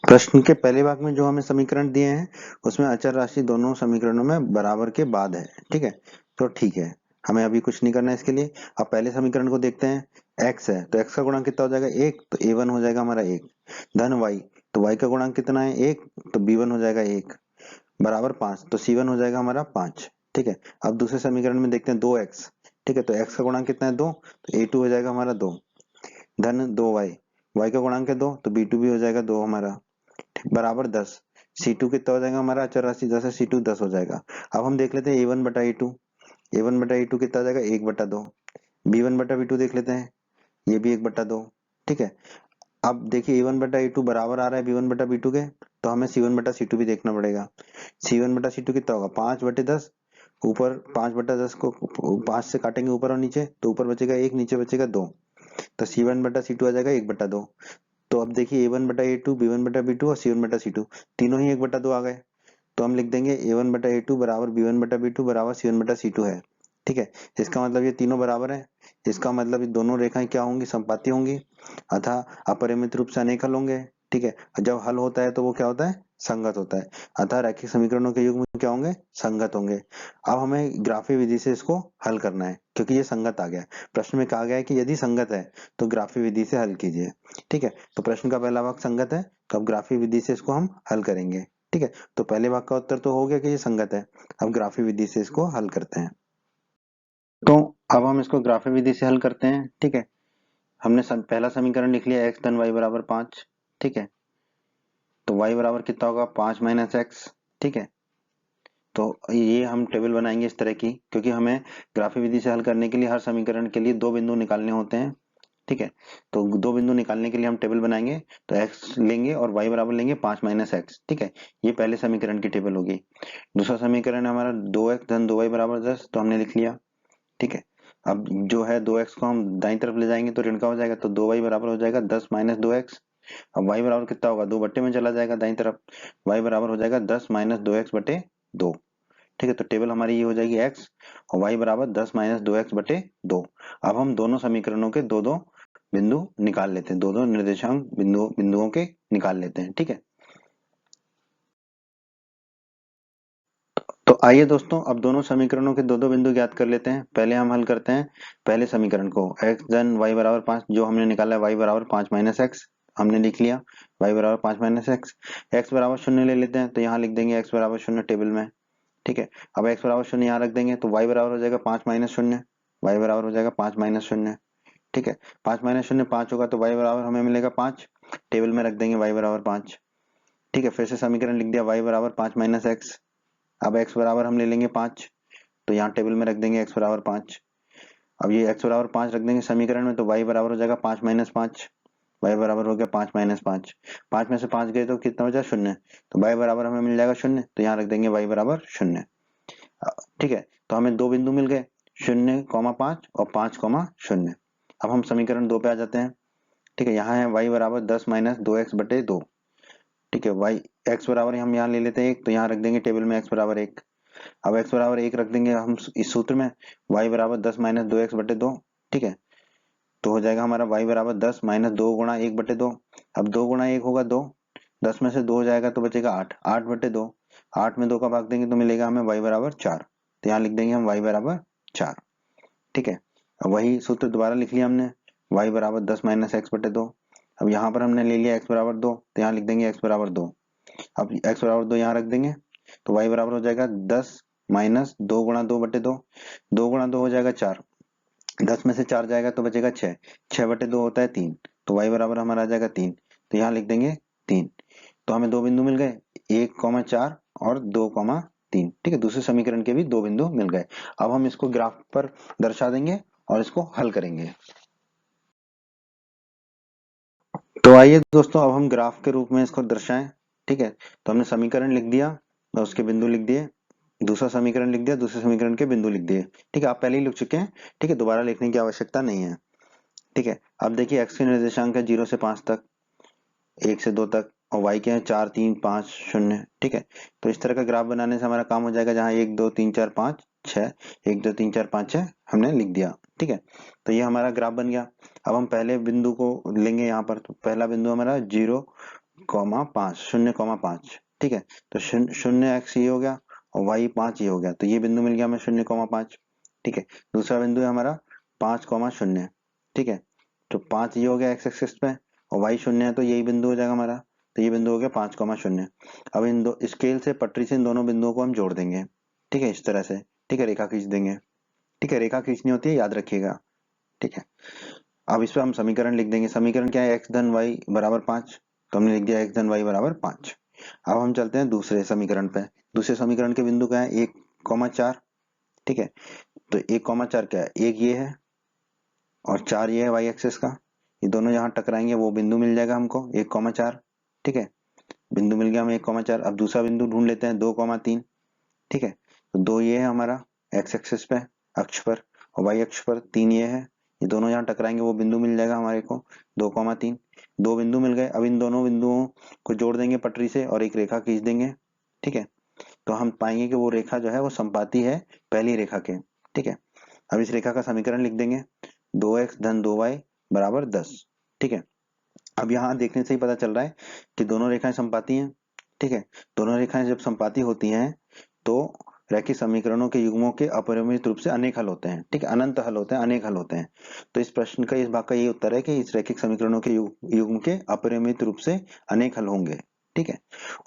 प्रश्न के पहले भाग में जो हमें समीकरण दिए हैं उसमें अचर राशि दोनों समीकरणों में बराबर के बाद है। ठीक है, तो ठीक है, हमें अभी कुछ नहीं करना है इसके लिए। अब पहले समीकरण को देखते हैं। x है तो x का गुणांक कितना हो जाएगा 1, तो a1 हो जाएगा हमारा 1, धन y, तो y का गुणांक कितना है 1, तो b1 हो जाएगा 1, बराबर 5, तो c1 हो जाएगा हमारा 5। ठीक है, अब दूसरे समीकरण में देखते हैं 2x। ठीक है, तो x का गुणांक कितना है 2, तो a2 हो जाएगा हमारा 2, धन 2y, y का गुणांक है 2, तो b2 भी हो जाएगा 2 हमारा, बराबर 10। C2 कितना हो जाएगा हमारा, अचर राशि 10 है, C2 10 हो जाएगा। अब हम देख लेते हैं A1 बटा A2, A1 बटा A2 कितना हो जाएगा 1 बटा 2, B1 बटा B2 देख लेते हैं, ये भी 1 बटा 2। ठीक है, अब देखिए A1 बटा A2 बराबर आ रहा है B1 बटा B2 के, तो हमें C1 बटा C2 भी देखना पड़ेगा। C1 बटा C2 कितना होगा 5 बटे 10, ऊपर 5 बटा 10 को 5 से काटेंगे ऊपर और नीचे, तो ऊपर बचेगा 1, नीचे बचेगा 2, तो C1 बटा C2 आ जाएगा 1 बटा 2। तो अब देखिए A1 बटा A2, B1 बटा B2 और C1 बटा C2 तीनों ही 1 बटा 2 आ गए, तो हम लिख देंगे A1 बटा A2 बराबर B1 बटा B2 बराबर C1 बटा C2 है। ठीक है, इसका मतलब ये तीनों बराबर है, इसका मतलब ये दोनों रेखाएं क्या होंगी, समपाती होंगी, अतः अपरिमित रूप से अनेक हल होंगे। ठीक है, जब हल होता है तो वो क्या होता है, संगत होता है, अतः रैखिक समीकरणों के युग्म क्या होंगे, संगत होंगे। अब हमें ग्राफी विधि से इसको हल करना है, क्योंकि ये संगत आ गया। प्रश्न में कहा गया है कि यदि संगत है तो ग्राफी विधि से हल कीजिए। ठीक है, तो प्रश्न का पहला भाग संगत है, तो अब ग्राफी विधि से इसको हम हल करेंगे। ठीक है, तो पहले भाग का उत्तर तो हो गया कि ये संगत है। अब ग्राफी विधि से इसको हल करते हैं। तो अब हम इसको ग्राफी विधि से हल करते हैं। ठीक है, हमने पहला समीकरण लिख लिया x धन y बराबर 5। ठीक है, तो y बराबर कितना होगा 5 माइनस एक्स। ठीक है, तो ये हम टेबल बनाएंगे इस तरह की, क्योंकि हमें ग्राफी विधि से हल करने के लिए हर समीकरण के लिए दो बिंदु निकालने होते हैं। ठीक है, तो दो बिंदु निकालने के लिए हम टेबल बनाएंगे, तो x लेंगे और y बराबर लेंगे 5 माइनस एक्स। ठीक है, ये पहले समीकरण की टेबल होगी। दूसरा समीकरण है हमारा 2x धन 2y बराबर 10, तो हमने लिख लिया। ठीक है, अब जो है 2x को हम दाईं तरफ ले जाएंगे तो ऋण का हो जाएगा, तो 2y बराबर हो जाएगा 10 माइनस 2x। अब y बराबर कितना होगा, 2 बट्टे में चला जाएगा दाईं तरफ, y बराबर हो जाएगा 10 माइनस 2x बटे 2। ठीक है, तो टेबल हमारी ये हो जाएगी x और y बराबर 10 माइनस 2x बटे 2। अब हम दोनों समीकरणों के दो दो बिंदु निकाल लेते हैं, दो दो निर्देशांक बिंदुओं के निकाल लेते हैं। ठीक है, तो आइए दोस्तों अब दोनों समीकरणों के दो दो बिंदु ज्ञात कर लेते हैं। पहले हम हल करते हैं पहले समीकरण को, x धन y बराबर 5 जो हमने निकाला है y बराबर 5 माइनस एक्स, हमने लिख लिया y बराबर 5 माइनस एक्स। x बराबर 0 ले लेते हैं, तो यहाँ लिख देंगे x बराबर 0 टेबल में। ठीक है, अब x बराबर 0 यहाँ रख देंगे, तो y बराबर हो जाएगा 5 माइनस 0, y बराबर हो जाएगा 5 माइनस 0। ठीक है, 5 माइनस 0 5 होगा, तो y बराबर हमें मिलेगा 5, टेबल में रख देंगे y बराबर 5। ठीक है, फिर से समीकरण लिख दिया y बराबर 5 माइनस एक्स। अब x बराबर हम ले लेंगे 5, तो यहाँ टेबल में रख देंगे x बराबर 5। अब ये x बराबर 5 रख देंगे समीकरण में, तो y बराबर हो जाएगा 5 माइनस 5, y बराबर हो गया 5 माइनस 5। 5 में से 5 गए तो कितना बचा 0, तो y बराबर हमें मिल जाएगा 0, तो यहाँ रख देंगे y बराबर 0। ठीक है, तो हमें दो बिंदु मिल गए, 0,5 और 5,0। अब हम समीकरण 2 पे आ जाते हैं। ठीक है, यहाँ है y बराबर 10 माइनस 2x बटे 2। ठीक है, y x बराबर हम यहाँ ले लेते हैं 1, तो यहाँ रख देंगे टेबल में x बराबर 1। अब x बराबर 1 रख देंगे हम इस सूत्र में, y बराबर 10 माइनस 2x बटे 2। ठीक है, तो हो जाएगा हमारा y बराबर 10 माइनस 2 गुणा 1 बटे 2। अब 2 गुणा 1 होगा 2, 10 में से 2 हो जाएगा तो बचेगा 8, 8 बटे 2। 8 में 2 का भाग देंगे तो मिलेगा हमें y बराबर 4, तो यहाँ लिख देंगे हम y बराबर 4। ठीक है, अब वही सूत्र दोबारा लिख लिया हमने, y बराबर 10 माइनस एक्स बटे 2। अब यहाँ पर हमने ले लिया x बराबर 2, तो यहाँ लिख देंगे x बराबर 2। अब x बराबर 2 यहाँ रख देंगे, तो y बराबर हो जाएगा 10 माइनस 2 गुणा 2 बटे 2। 2 गुणा 2 हो जाएगा 4, 10 में से 4 जाएगा तो बचेगा 6, 6 बटे 2 होता है 3, तो y बराबर हमारा आ जाएगा 3, तो यहाँ लिख देंगे 3। तो हमें दो बिंदु मिल गए, 1,4 और 2,3। ठीक है, दूसरे समीकरण के भी दो बिंदु मिल गए। अब हम इसको ग्राफ पर दर्शा देंगे और इसको हल करेंगे। तो आइए दोस्तों अब हम ग्राफ के रूप में इसको दर्शाएं। ठीक है, तो हमने समीकरण लिख दिया और उसके बिंदु लिख दिए, दूसरा समीकरण लिख दिया, दूसरे समीकरण के बिंदु लिख दिए। ठीक है, आप पहले ही लिख चुके हैं। ठीक है, दोबारा लिखने की आवश्यकता नहीं है। ठीक है, अब देखिए x के निर्देशांक है 0 से 5 तक, 1 से 2 तक, और y के हैं 4 3 5 0। ठीक है, तो इस तरह का ग्राफ बनाने से हमारा काम हो जाएगा, जहाँ 1 2 3 4 5 6, 1 2 3 4 5 6 हमने लिख दिया। ठीक है, तो ये हमारा ग्राफ बन गया। अब हम पहले बिंदु को लेंगे यहाँ पर, तो पहला बिंदु हमारा 0,5 0,5। ठीक है, तो 0x ये हो गया और y 5 ये हो गया, तो ये बिंदु मिल गया हमें 0,5। ठीक है, दूसरा बिंदु है हमारा 5,0। ठीक है, तो 5 ये हो गया x एक्सिस पे और y 0 है, तो यही बिंदु हो जाएगा हमारा, तो ये बिंदु हो गया 5,0। अब इन दो स्केल से पटरी से इन दोनों बिंदुओं को हम जोड़ देंगे। ठीक है, इस तरह से। ठीक है, रेखा खींच देंगे। ठीक है, रेखा खींचनी होती है, याद रखिएगा। ठीक है, अब इस पर हम समीकरण लिख देंगे। समीकरण क्या है, x धन y बराबर 5, तो हमने लिख दिया x धन y बराबर 5। अब हम चलते हैं दूसरे समीकरण पे। दूसरे समीकरण के बिंदु क्या है, 1,4। ठीक है, तो 1,4 क्या है, एक ये है और 4 ये है y एक्सिस का, ये दोनों यहाँ टकराएंगे, वो बिंदु मिल जाएगा हमको 1,4। ठीक है, बिंदु मिल गया हमें 1,4। अब दूसरा बिंदु ढूंढ लेते हैं 2,3। ठीक है, तो 2 ये है हमारा x एक्सिस पे अक्ष पर, और y अक्ष पर 3 ये है, ये दोनों यहाँ टकराएंगे, वो बिंदु मिल जाएगा हमारे को 2,3। दो बिंदु मिल गए। अब इन दोनों बिंदुओं को जोड़ देंगे पटरी से और एक रेखा खींच देंगे। ठीक है, तो हम पाएंगे कि वो रेखा जो है वो संपाती है पहली रेखा के। ठीक है, अब इस रेखा का समीकरण लिख देंगे, 2x धन 2y बराबर 10। ठीक है, अब यहाँ देखने से ही पता चल रहा है कि दोनों रेखाएं संपाती हैं। ठीक है, दोनों रेखाएं जब संपाती होती हैं तो रैखिक समीकरणों के युग्मों के अपरिमित रूप से अनेक हल होते हैं, ठीक है, अनंत हल होते हैं, अनेक हल होते हैं। तो इस प्रश्न का, इस भाग का ये उत्तर है कि इस रैखिक समीकरणों के युग्म के अपरिमित रूप से अनेक हल होंगे, ठीक है।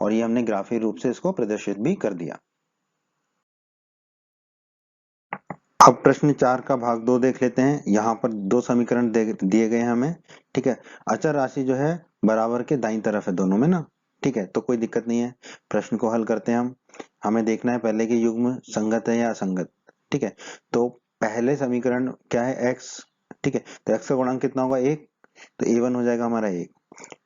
और ये हमने ग्राफीय रूप से इसको प्रदर्शित भी कर दिया। अब प्रश्न 4 का भाग 2 देख लेते हैं। यहाँ पर दो समीकरण दिए गए हैं हमें, ठीक है। अचर राशि जो है बराबर के दाईं तरफ है दोनों में ना, ठीक है, तो कोई दिक्कत नहीं है। प्रश्न को हल करते हैं हम। हमें देखना है पहले कि युग्म संगत है या असंगत, ठीक है। तो पहले समीकरण क्या है, x, ठीक है, तो x का गुणांक कितना होगा, 1, तो a1 हो जाएगा हमारा 1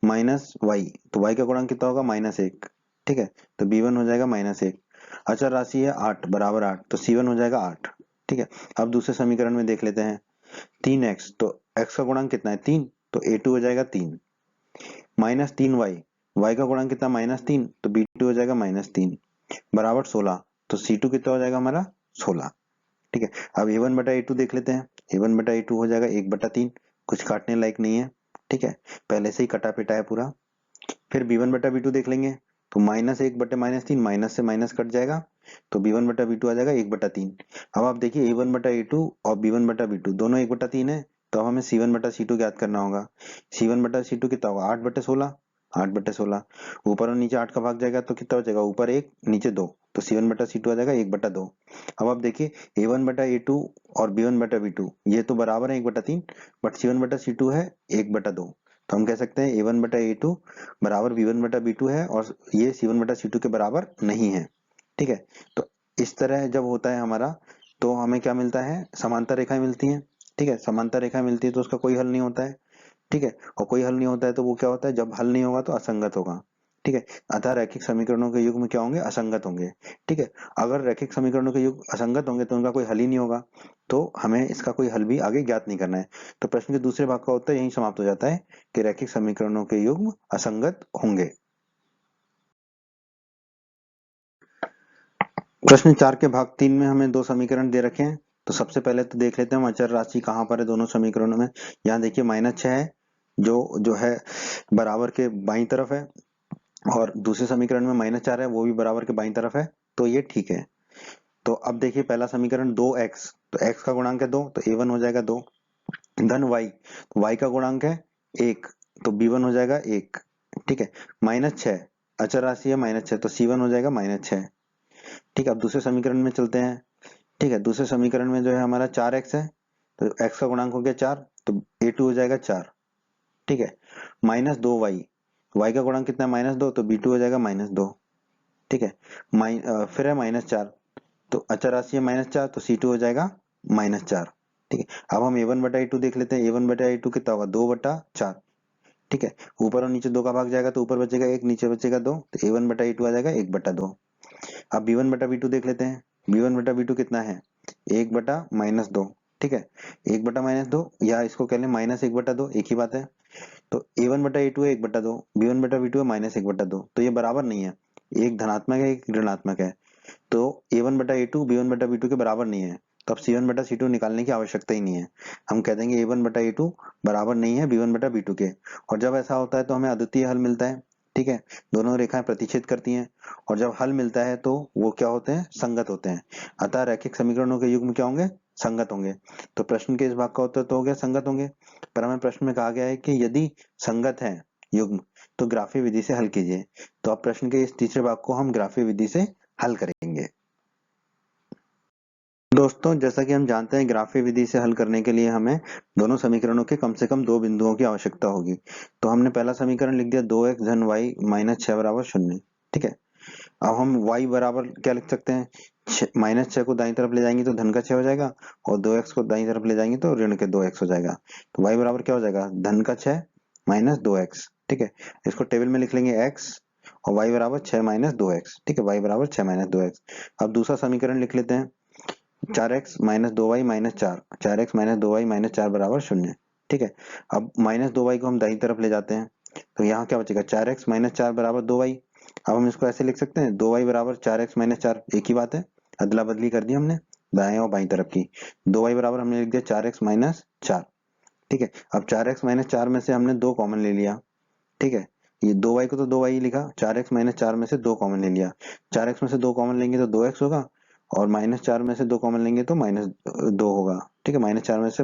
माइनस y, तो y का गुणांक कितना होगा, -1, ठीक है, तो b1 हो जाएगा -1। अचर राशि है 8 बराबर 8, तो c1 हो जाएगा 8, ठीक है। अब दूसरे समीकरण में देख लेते हैं, 3x, तो x का गुणांक कितना है, 3, तो a2 हो जाएगा 3, माइनस 3y, y का गुणांक कितना, -3, तो b2 हो जाएगा -3, बराबर 16, तो c2 कितना हो जाएगा हमारा 16, ठीक है। अब a1 बटा a2 देख लेते हैं। a1 बटा a2 हो जाएगा 1/3, कुछ काटने लायक नहीं है, ठीक है, पहले से ही कटा पिटा है पूरा। फिर b1 बटा b2 देख लेंगे, तो -1/-3, माइनस से माइनस कट जाएगा, तो b1 बटा b2 आ जाएगा 1/3। अब आप देखिए a1 बटा a2 और b1 बटा b2 दोनों 1/3 है, तो अब हमें c1 बटा c2 ज्ञात करना होगा। c1 बटा c2 कितना होगा, 8/16, 8/16, ऊपर और नीचे 8 का भाग जाएगा तो कितना हो जाएगा, ऊपर 1 नीचे 2, तो c1 बटा c2 आ जाएगा 1/2। अब आप देखिए a1 बटा a2 और b1 बटा b2 ये तो बराबर है 1/3, बट c1 बटा c2 है 1/2, तो हम कह सकते हैं a1 बटा a2 बराबर b1 बटा b2 है, और ये c1 बटा c2 के बराबर नहीं है, ठीक है। तो इस तरह जब होता है हमारा, तो हमें क्या मिलता है, समांतर रेखाएं मिलती हैं, ठीक है, समांतर रेखाएं मिलती है तो उसका कोई हल नहीं होता है, ठीक है, और कोई हल नहीं होता है तो वो क्या होता है, जब हल नहीं होगा तो असंगत होगा, ठीक है। अतः रैखिक समीकरणों के युग्म क्या होंगे, असंगत होंगे, ठीक है। अगर रैखिक समीकरणों के युग्म असंगत होंगे तो उनका कोई हल ही नहीं होगा, तो हमें इसका कोई हल भी आगे ज्ञात नहीं करना है। तो प्रश्न के दूसरे भाग का उत्तर यही समाप्त हो जाता है कि रैखिक समीकरणों के युग्म असंगत होंगे। प्रश्न 4 के भाग 3 में हमें दो समीकरण दे रखे हैं। तो सबसे पहले तो देख लेते हैं हम अचर राशि कहाँ पर है दोनों समीकरणों में। यहाँ देखिए -6 है, जो है बराबर के बाईं तरफ है, और दूसरे समीकरण में -4 है, वो भी बराबर के बाईं तरफ है, तो ये ठीक है। तो अब देखिए पहला समीकरण 2x, तो x का गुणांक है 2, तो a1 हो जाएगा 2, धन y, तो y का गुणांक है 1, तो b1 हो जाएगा 1, ठीक है, -6, अचर राशि है -6, तो c1 हो जाएगा -6, ठीक है। अब दूसरे समीकरण में चलते हैं, ठीक है। दूसरे समीकरण में जो है हमारा 4x है, तो x का गुणांक हो गया 4, तो a2 हो जाएगा 4, ठीक है, -2y, y का गुणांक कितना है, -2, तो b2 हो जाएगा -2, ठीक है। फिर है -4, तो अचर राशि है -4, तो c2 हो जाएगा -4, ठीक है। अब हम a1 बटा a2 देख लेते हैं। a1 बटा a2 कितना होगा, 2/4, ठीक है, ऊपर और नीचे 2 का भाग जाएगा तो ऊपर बचेगा 1, नीचे बचेगा 2, तो a1 बटा a2 आ जाएगा 1/2। अब b1 बटा b2 देख लेते हैं। b1 बटा b2 कितना है, 1/-2, ठीक है, 1/-2, या इसको कह लें -1/2, एक ही बात है। तो a1 बटा a2 है 1/2, b1 बटा b2 है -1/2, तो ये बराबर नहीं है, एक धनात्मक है एक ऋणात्मक है, तो a1 बटा a2 b1 बटा b2 के बराबर नहीं है, तो अब c1 बटा c2 निकालने की आवश्यकता ही नहीं है। हम कह देंगे a1 बटा a2 बराबर नहीं है b1 बटा b2 के, और जब ऐसा होता है तो हमें अद्वितीय हल मिलता है, ठीक है, दोनों रेखाएं प्रतिच्छेद करती हैं, और जब हल मिलता है तो वो क्या होते हैं, संगत होते हैं। अतः रैखिक समीकरणों के युग्म क्या होंगे, संगत होंगे। तो प्रश्न के इस भाग का उत्तर तो हो गया संगत होंगे, पर हमें प्रश्न में कहा गया है कि यदि संगत है युग्म तो ग्राफीय विधि से हल कीजिए। तो अब प्रश्न के इस तीसरे भाग को हम ग्राफीय विधि से हल करेंगे। दोस्तों, जैसा कि हम जानते हैं ग्राफीय विधि से हल करने के लिए हमें दोनों समीकरणों के कम से कम दो बिंदुओं की आवश्यकता होगी। तो हमने पहला समीकरण लिख दिया 2x धन y -6 बराबर 0, ठीक है। अब हम y बराबर क्या लिख सकते हैं, -6 को दाईं तरफ ले जाएंगे तो धन का 6 हो जाएगा, और 2x को दाईं तरफ ले जाएंगे तो ऋण के 2x हो जाएगा। तो y बराबर क्या हो जाएगा, धन का 6 माइनस 2x, ठीक है। इसको टेबल में लिख लेंगे x, और y बराबर 6 माइनस 2x, ठीक है, y बराबर 6 माइनस 2x। अब दूसरा समीकरण लिख लेते हैं, 4x minus 2y minus 4, 4x minus 2y minus 4 बराबर 0, ठीक है। अब -2y को हम दाईं तरफ ले जाते हैं, तो यहाँ क्या बचेगा, 4x माइनस 4 बराबर 2y। अब हम इसको ऐसे लिख सकते हैं, 2y बराबर 4x माइनस 4, एक ही बात है, अदला बदली कर दी हमने दाएं और बाईं तरफ की। 2y बराबर हमने लिख दिया 4x माइनस 4, ठीक है। अब 4x माइनस 4 में से हमने 2 कॉमन ले लिया, ठीक है, ये 2y को तो 2y ही लिखा, 4x माइनस 4 में से 2 कॉमन ले लिया, 4x में से 2 कॉमन लेंगे तो 2x होगा, और -4 में से 2 कॉमन लेंगे तो -2 होगा। ठीक है, -4 में से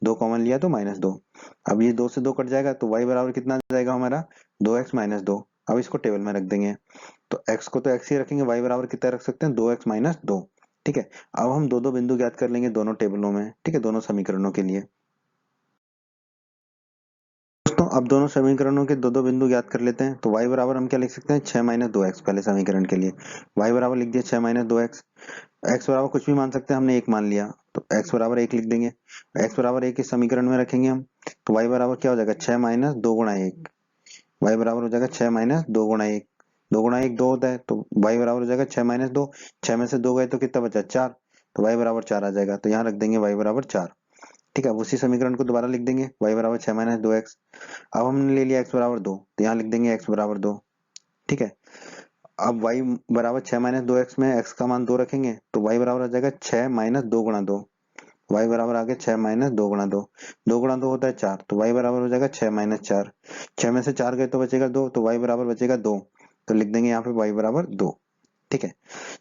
2 कॉमन लिया तो -2। अब ये 2 से 2 कट जाएगा तो y बराबर कितना आ जाएगा हमारा 2x - 2। अब इसको टेबल में रख देंगे, तो x को तो x ही रखेंगे, y बराबर कितना रख सकते हैं 2x - 2। ठीक है, अब हम दो दो बिंदु ज्ञात कर लेंगे दोनों टेबलों में। ठीक है, दोनों समीकरणों के लिए। दोस्तों अब दोनों समीकरणों के दो दो बिंदु ज्ञात कर लेते हैं। तो y बराबर हम क्या लिख सकते हैं 6 - 2x। पहले समीकरण के लिए y बराबर लिख दिया 6 - 2x। x बराबर कुछ भी मान सकते हैं, हमने 1 मान लिया तो x बराबर 1 लिख देंगे। x बराबर 1 इस समीकरण में रखेंगे हम, तो y बराबर क्या हो जाएगा 6 - 2 गुणा 1। y बराबर हो जाएगा 6 - 2 गुणा 1। 2 गुणा 1 2 होता है, तो y बराबर हो जाएगा 6 - 2। 6 में से 2 गए तो कितना बचा 4, तो y बराबर 4 आ जाएगा। तो यहाँ रख देंगे y बराबर 4। ठीक है, अब उसी समीकरण को दोबारा लिख देंगे y बराबर 6 - 2x। अब हमने ले लिया x बराबर 2, तो यहाँ लिख देंगे x बराबर 2। ठीक है, अब y बराबर 6 - 2x में x का मान 2 रखेंगे तो y बराबर आ जाएगा 6 - 2 गुणा 2। y बराबर आ गया 6 - 2 गुणा 2। 2 गुणा 2 होता है 4, तो y बराबर हो जाएगा 6 - 4। 6 में से 4 गए तो बचेगा 2, तो y बराबर बचेगा 2। तो लिख देंगे यहाँ पे y बराबर 2। ठीक है,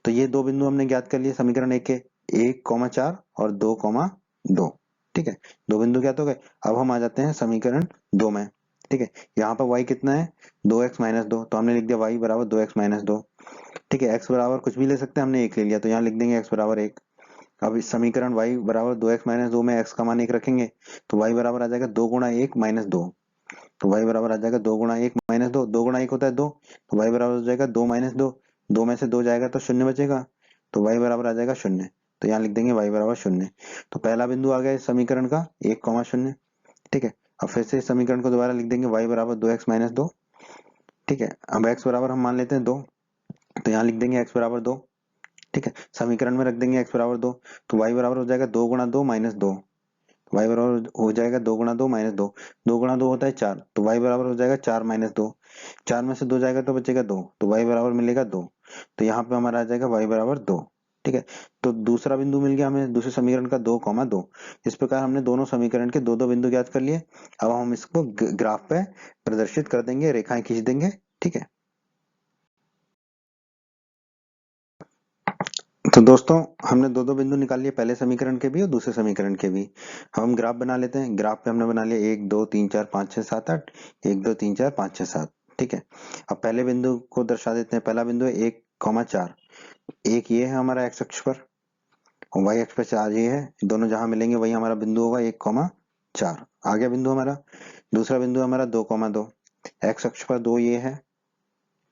तो ये दो बिंदु हमने ज्ञात कर लिए समीकरण 1 के, 1,4 और 2,2। ठीक है, दो बिंदु ज्ञात हो गए। अब हम आ जाते हैं समीकरण 2 में। ठीक है, यहाँ पर y कितना है 2x - 2, तो हमने लिख दिया y बराबर 2x - 2। ठीक है, x बराबर कुछ भी ले सकते हैं, हमने 1 ले लिया तो यहाँ लिख देंगे x बराबर 1। अब इस समीकरण y बराबर 2x - 2 में x का मान 1 रखेंगे तो y बराबर आ जाएगा 2 गुणा 1 - 2। तो y बराबर आ जाएगा 2 गुणा 1 - 2। 2 गुणा 1 होता है 2, तो y बराबर हो जाएगा 2 - 2। 2 में से 2 जाएगा तो 0 बचेगा, तो y बराबर आ जाएगा 0। तो यहाँ लिख देंगे y बराबर 0। तो पहला बिंदु आ गया इस समीकरण का 1,0। ठीक है, अब फिर से इस समीकरण को दोबारा लिख देंगे y बराबर 2x - 2। ठीक है, अब x बराबर हम मान लेते हैं 2, तो यहाँ लिख देंगे x बराबर 2। ठीक है, समीकरण में रख देंगे x बराबर 2, तो y बराबर हो जाएगा 2 गुणा 2 - 2। y बराबर हो जाएगा 2 गुणा 2 - 2। 2 गुणा 2 होता है 4, तो y बराबर हो जाएगा 4 - 2। 4 में से 2 जाएगा तो बचेगा 2, तो y बराबर मिलेगा 2। तो यहाँ पे हमारा आ जाएगा y बराबर 2। ठीक है, तो दूसरा बिंदु मिल गया हमें दूसरे समीकरण का 2,2। इस प्रकार हमने दोनों समीकरण के दो दो बिंदु ज्ञात कर लिए। अब हम इसको ग्राफ पे प्रदर्शित कर देंगे, रेखाएं खींच देंगे। ठीक है, तो दोस्तों हमने दो दो बिंदु निकाल लिए, पहले समीकरण के भी और दूसरे समीकरण के भी। हम ग्राफ बना लेते हैं। ग्राफ पे हमने बना लिया 1 2 3 4 5 6 7 8, 1 2 3 4 5 6 7। ठीक है, अब पहले बिंदु को दर्शा देते हैं। पहला बिंदु है 1,4। एक ये है हमारा x अक्ष पर और y अक्ष पर 4 ये है, दोनों जहां मिलेंगे वही हमारा बिंदु होगा 1,4। आ गया बिंदु हमारा। दूसरा बिंदु हमारा 2,2। x अक्ष पर 2 ये है,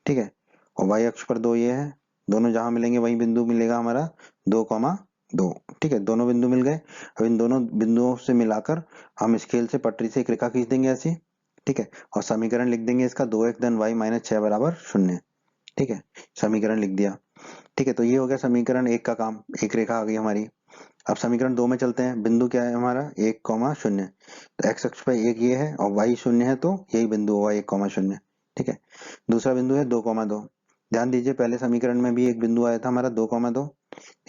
ठीक है, और y अक्ष पर 2 ये है, दोनों जहां मिलेंगे वही बिंदु मिलेगा हमारा 2,2। ठीक है, दोनों बिंदु मिल गए। अब इन दोनों बिंदुओं से मिलाकर हम स्केल से पटरी से एक रेखा खींच देंगे ऐसी। ठीक है, और समीकरण लिख देंगे इसका 2x धन y - 6 बराबर 0। ठीक है, समीकरण लिख दिया। ठीक है, तो ये हो गया समीकरण 1 का काम, एक रेखा आ गई हमारी। अब समीकरण 2 में चलते हैं। बिंदु क्या है हमारा 1,0। तो x अक्ष पर एक ये है और y 0 है, तो यही बिंदु होगा 1,0। ठीक है, दूसरा बिंदु है 2,2। ध्यान दीजिए पहले समीकरण में भी एक बिंदु आया था हमारा 2,2।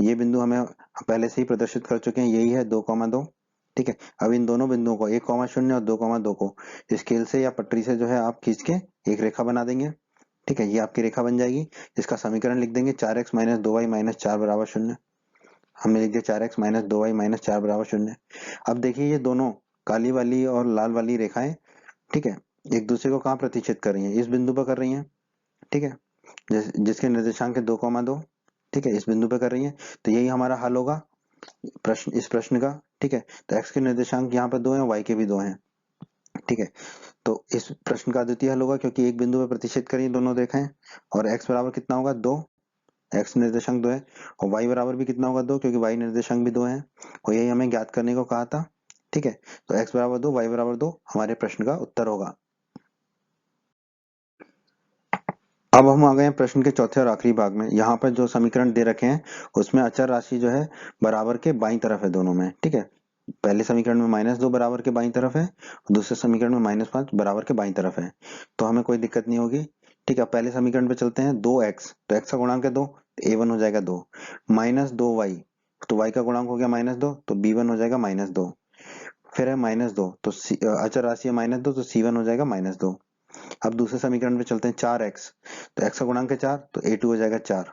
ये बिंदु हमें पहले से ही प्रदर्शित कर चुके हैं, यही है 2,2। ठीक है, अब इन दोनों बिंदुओं को 1,0 और 2,2 को स्केल से या पटरी से जो है आप खींच के एक रेखा बना देंगे। ठीक है, ये आपकी रेखा बन जाएगी। इसका समीकरण लिख देंगे 4x - 2y - 4 बराबर 0। हमने लिख दिया 4x - 2y - 4 बराबर 0। अब देखिए ये दोनों काली वाली और लाल वाली रेखाएं, ठीक है, एक दूसरे को कहाँ प्रतिच्छेद कर रही हैं, इस बिंदु पर कर रही हैं। ठीक है, जिसके निर्देशांक है 2,2। ठीक है, इस बिंदु पे कर रही है, तो यही हमारा हल होगा प्रश्न, इस प्रश्न का। ठीक है, तो x के निर्देशांक यहाँ पर 2 हैं, y के भी 2 हैं। ठीक है, तो इस प्रश्न का अद्वितीय हल होगा क्योंकि एक बिंदु पे प्रतिच्छेद करिए दोनों रेखाएं। और x बराबर कितना होगा 2, x निर्देशांक 2 है, और y बराबर भी कितना होगा 2 क्योंकि y निर्देशांक भी 2 है, और यही हमें ज्ञात करने को कहा था। ठीक है, तो x बराबर 2 y बराबर 2 हमारे प्रश्न का उत्तर होगा। अब हम आ गए हैं प्रश्न के चौथे और आखिरी भाग में। यहाँ पर जो समीकरण दे रखे हैं उसमें अचर राशि जो है बराबर के बाईं तरफ है दोनों में। ठीक है, पहले समीकरण में -2 बराबर के बाईं तरफ है और दूसरे समीकरण में -5 बराबर के बाईं तरफ है, तो हमें कोई दिक्कत नहीं होगी। ठीक है, पहले समीकरण पे चलते हैं। 2x, तो x का गुणांक है 2, तो a1 हो जाएगा 2। -2y, तो y का गुणांक हो गया -2, तो b1 हो जाएगा -2। फिर है -2, तो अचर राशि है -2, तो c1 हो जाएगा -2। अब दूसरे समीकरण पे चलते हैं। 4x, तो x का गुणांक है 4, तो a2 हो जाएगा 4।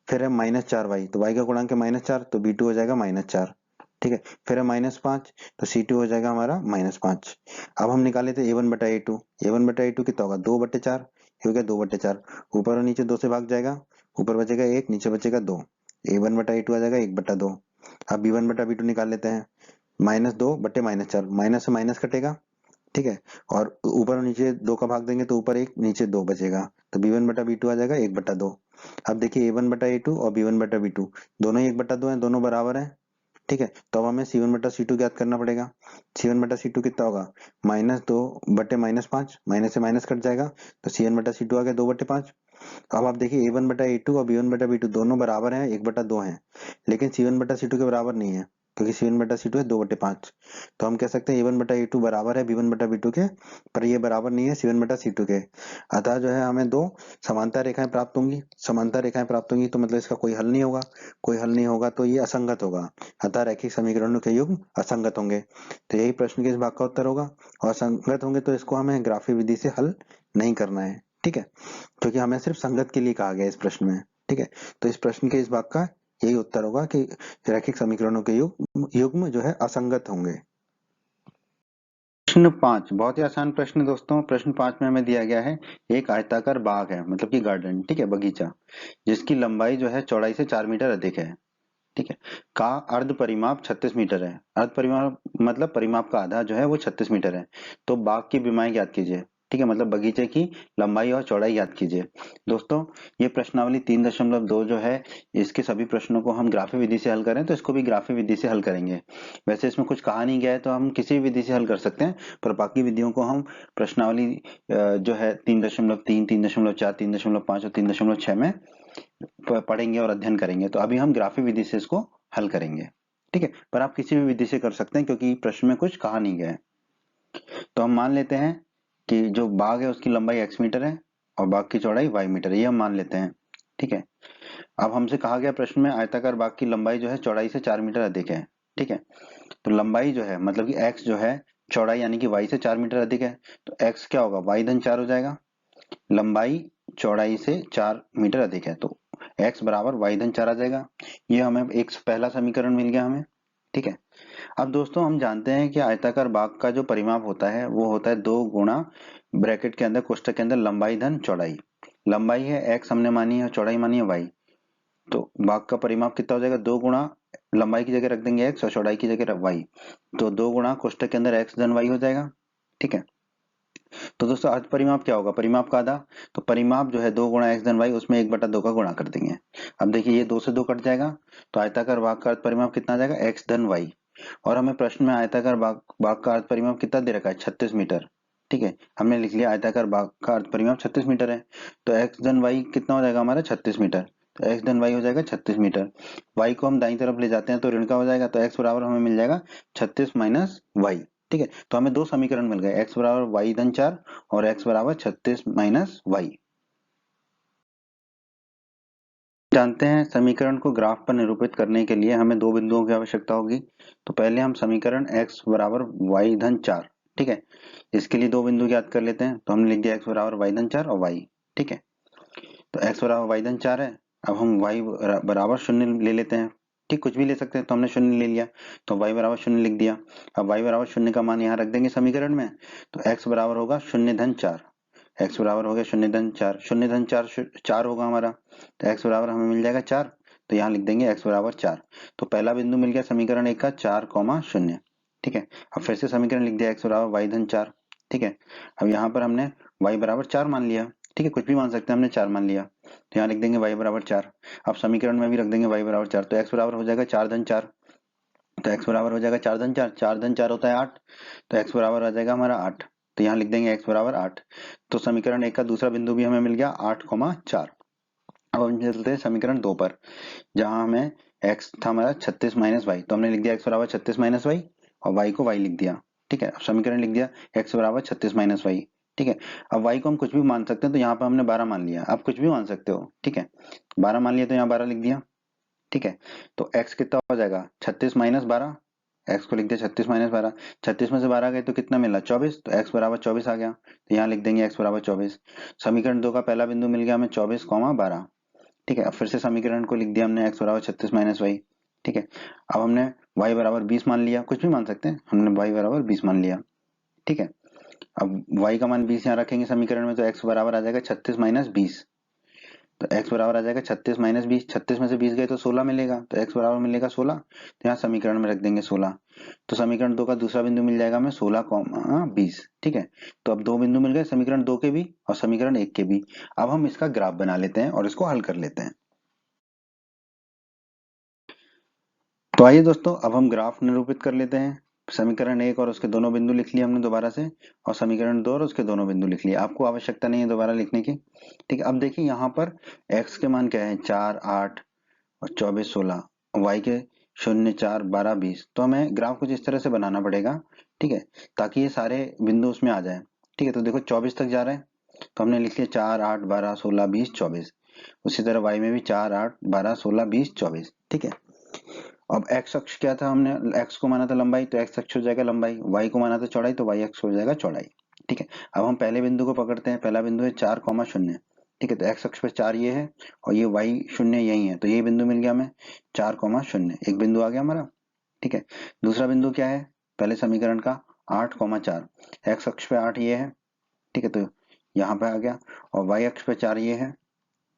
फिर है -4y, तो y का गुणांक है -4, तो b2 हो जाएगा -4। ठीक है, फिर है -5, तो c2 हो जाएगा हमारा -5। अब हम निकाले थे a1 बटा a2, a1 बटा a2 कितना होगा 2/4, ये हो गया 2/4, ऊपर और नीचे 2 से भाग जाएगा, ऊपर बचेगा 1, नीचे बचेगा 2, a1 बटा a2 आ जाएगा 1/2। अब b1 बटा b2 निकाल लेते हैं, -2 बटे -4, माइनस से माइनस कटेगा, ठीक है, और ऊपर और नीचे 2 का भाग देंगे तो ऊपर 1, नीचे 2 बचेगा, तो b1 बटा b2 आ जाएगा 1/2। अब देखिए a1 बटा a2 और b1 बटा b2 दोनों ही 1/2 हैं, दोनों बराबर हैं, ठीक है, तो अब हमें c1 बटा c2 ज्ञात करना पड़ेगा। c1 बटा c2 कितना होगा -2 बटे -5, माइनस से माइनस कट जाएगा, तो c1 बटा c2 आ गया 2/5। अब आप देखिए a1 बटा a2 और b1 बटा b2 दोनों बराबर हैं, 1/2 हैं, लेकिन c1 बटा c2 के बराबर नहीं है, क्योंकि c1 बटा c2 है 2/5। तो हम कह सकते हैं a1 बटा a2 बराबर है b1 बटा b2 के, पर ये बराबर नहीं है c1 बटा c2 के। अतः जो है हमें दो समांतर रेखाएं प्राप्त होंगी, समांतर रेखाएं प्राप्त होंगी तो मतलब इसका कोई हल नहीं होगा, कोई हल नहीं होगा तो ये असंगत होगा, अतः रैखिक समीकरणों के युग्म असंगत होंगे। तो यही प्रश्न के इस भाग का उत्तर होगा, और असंगत होंगे तो इसको हमें ग्राफी विधि से हल नहीं करना है, ठीक है, क्योंकि हमें सिर्फ संगत के लिए कहा गया इस प्रश्न में, ठीक है। तो इस प्रश्न के इस भाग का यही उत्तर होगा कि रैखिक समीकरणों के युग्म जो है असंगत होंगे। प्रश्न 5 बहुत ही आसान प्रश्न है दोस्तों। प्रश्न 5 में हमें दिया गया है एक आयताकार बाग है, मतलब कि गार्डन, ठीक है, बगीचा, जिसकी लंबाई जो है चौड़ाई से 4 मीटर अधिक है, ठीक है, का अर्ध परिमाप 36 मीटर है। अर्ध परिमाप मतलब परिमाप का आधा जो है वो 36 मीटर है। तो बाग की विमाएं ज्ञात कीजिए, ठीक है, मतलब बगीचे की लंबाई और चौड़ाई ज्ञात कीजिए। दोस्तों ये प्रश्नावली 3.2 जो है, इसके सभी प्रश्नों को हम ग्राफी विधि से हल करें तो इसको भी ग्राफी विधि से हल करेंगे। वैसे इसमें कुछ कहा नहीं गया है तो हम किसी भी विधि से हल कर सकते हैं, पर बाकी विधियों को हम प्रश्नावली जो है 3.3, 3.4, 3.5 और 3.6 में पढ़ेंगे और अध्ययन करेंगे। तो अभी हम ग्राफी विधि से इसको हल करेंगे, ठीक है, पर आप किसी भी विधि से कर सकते हैं क्योंकि प्रश्न में कुछ कहा नहीं गया है। तो हम मान लेते हैं कि जो बाग है उसकी लंबाई x मीटर है और बाग की चौड़ाई y मीटर है, ये हम मान लेते हैं, ठीक है। अब हमसे कहा गया प्रश्न में आयताकार बाग की लंबाई जो है चौड़ाई से 4 मीटर अधिक है, ठीक है। तो लंबाई जो है मतलब कि x जो है चौड़ाई यानी कि y से 4 मीटर अधिक है, तो x क्या होगा y धन 4 हो जाएगा। लंबाई चौड़ाई से 4 मीटर अधिक है तो x बराबर y धन 4 आ जाएगा। ये हमें एक पहला समीकरण मिल गया हमें, ठीक है। अब दोस्तों हम जानते हैं कि आयताकार बाग का जो परिमाप होता है वो होता है 2 गुणा ब्रैकेट के अंदर कोष्ठक के अंदर लंबाई धन चौड़ाई। लंबाई है x हमने मानी है, चौड़ाई मानी है y, तो बाग का परिमाप कितना हो जाएगा 2 गुणा लंबाई की जगह रख देंगे x और चौड़ाई की जगह y, तो 2 गुणा कोष्ठक के अंदर x धन y हो जाएगा, ठीक है। तो दोस्तों अर्ध परिमाप क्या होगा, परिमाप का आधा, तो परिमाप जो है 2 गुणा x धन y, उसमें 1/2 का गुणा कर देंगे। अब देखिए ये 2 से 2 कट जाएगा, तो आयताकार बाग का अर्ध परिमाप कितना आ जाएगा x धन y, और हमें प्रश्न में आयताकार बाग का अर्ध परिमाप कितना दे रखा है 36 मीटर, ठीक है, हमने लिख लिया आयताकार बाग का अर्ध परिमाप 36 मीटर है। तो x धन y कितना हो जाएगा हमारा 36 मीटर, तो x धन y हो जाएगा 36 मीटर। y को हम दाईं तरफ ले जाते हैं तो ऋण का हो जाएगा, तो x बराबर हमें मिल जाएगा 36 माइनस y, ठीक है। तो हमें दो समीकरण मिल गए, x बराबर y धन 4 और x बराबर 36 माइनस y। जानते हैं समीकरण को ग्राफ पर निरूपित करने के लिए हमें दो बिंदुओं की आवश्यकता होगी। तो पहले हम समीकरण x बराबर y धन 4, ठीक है, इसके लिए दो बिंदु ज्ञात कर लेते हैं। तो हमने लिख दिया x बराबर y धन 4 और y, ठीक है। तो x बराबर y धन 4 है, अब हम y बराबर 0 ले लेते हैं, ठीक, कुछ भी ले सकते हैं, तो हमने 0 ले लिया, तो y बराबर 0 लिख दिया। अब y बराबर 0 का मान यहाँ रख देंगे समीकरण में, तो x बराबर होगा 0 धन 4, x बराबर हो गया 0 धन 4, 0 धन 4 4 होगा हमारा, तो x बराबर हमें मिल जाएगा 4, तो यहाँ लिख देंगे x बराबर 4। तो पहला बिंदु मिल गया समीकरण 1 का 4,0, ठीक है। अब फिर से समीकरण लिख दिया x बराबर y धन 4, ठीक है। अब यहाँ पर हमने y बराबर 4 मान लिया, ठीक है, कुछ भी मान सकते हैं, हमने 4 मान लिया, तो यहाँ लिख देंगे y बराबर 4। अब समीकरण में भी रख देंगे y बराबर 4, तो x बराबर हो जाएगा 4 धन 4, तो x बराबर हो जाएगा 4 धन 4, 4 धन 4 होता है 8, तो x बराबर आ जाएगा हमारा 8, तो यहाँ लिख देंगे x बराबर 8। तो समीकरण 1 का दूसरा बिंदु भी हमें मिल गया 8,4। अब हम चलते हैं समीकरण 2 पर, जहां हमें x था हमारा 36 माइनस वाई, तो हमने लिख दिया x बराबर 36 माइनस वाई और y को y लिख दिया, ठीक है। अब समीकरण लिख दिया x बराबर 36 माइनस वाई, ठीक है। अब y को हम कुछ भी मान सकते हैं, तो यहाँ पर हमने 12 मान लिया, आप कुछ भी मान सकते हो, ठीक है, 12 मान लिया तो यहाँ 12 लिख दिया, ठीक है। तो x कितना हो जाएगा 36 माइनस 12, x को लिख दिया 36 माइनस 12, 36 में से 12 गए तो कितना मिला 24, तो x बराबर 24 आ गया, तो यहाँ लिख देंगे x बराबर 24। समीकरण 2 का पहला बिंदु मिल गया हमें 24,12, ठीक है, अब फिर से समीकरण को लिख दिया हमने x बराबर 36 माइनस वाई। ठीक है, अब हमने y बराबर 20 मान लिया, कुछ भी मान सकते हैं, हमने y बराबर 20 मान लिया। ठीक है, अब y का मान 20 यहाँ रखेंगे समीकरण में, तो x बराबर आ जाएगा 36 माइनस 20। तो x बराबर आ जाएगा 36 माइनस 20, 36 में से 20 गए तो 16 मिलेगा, तो x बराबर मिलेगा 16। तो यहाँ समीकरण में रख देंगे 16। तो समीकरण 2 का दूसरा बिंदु मिल जाएगा हमें 16,20। ठीक है, तो अब 2 बिंदु मिल गए, समीकरण 2 के भी और समीकरण 1 के भी। अब हम इसका ग्राफ बना लेते हैं और इसको हल कर लेते हैं। तो आइए दोस्तों, अब हम ग्राफ निरूपित कर लेते हैं। समीकरण 1 और उसके दोनों बिंदु लिख लिए हमने दोबारा से, और समीकरण 2 और उसके दोनों बिंदु लिख लिए। आपको आवश्यकता नहीं है दोबारा लिखने की। ठीक है, अब देखिए यहाँ पर x के मान क्या है, 4, 8 और 24, 16, y के 0, 4, 12, 20। तो हमें ग्राफ कुछ इस तरह से बनाना पड़ेगा। ठीक है, ताकि ये सारे बिंदु उसमें आ जाए। ठीक है, तो देखो 24 तक जा रहे हैं, तो हमने लिख लिया 4, 8, 12, 16, 20, 24। उसी तरह y में भी 4, 8, 12, 16, 20, 24। ठीक है, अब x अक्ष क्या था, हमने x को माना था लंबाई, तो x अक्ष हो जाएगा लंबाई, y को माना था चौड़ाई, तो y अक्ष हो जाएगा चौड़ाई। ठीक है, अब हम पहले बिंदु को पकड़ते हैं। पहला बिंदु है 4,0। ठीक है, तो x अक्ष पे 4 ये है और ये y 0 यही है, तो ये बिंदु मिल गया हमें 4,0, एक बिंदु आ गया हमारा। ठीक है, दूसरा बिंदु क्या है पहले समीकरण का, 8,4। x अक्ष पे 8 ये है। ठीक है, तो यहाँ पे आ गया, और y अक्ष पे 4 ये है,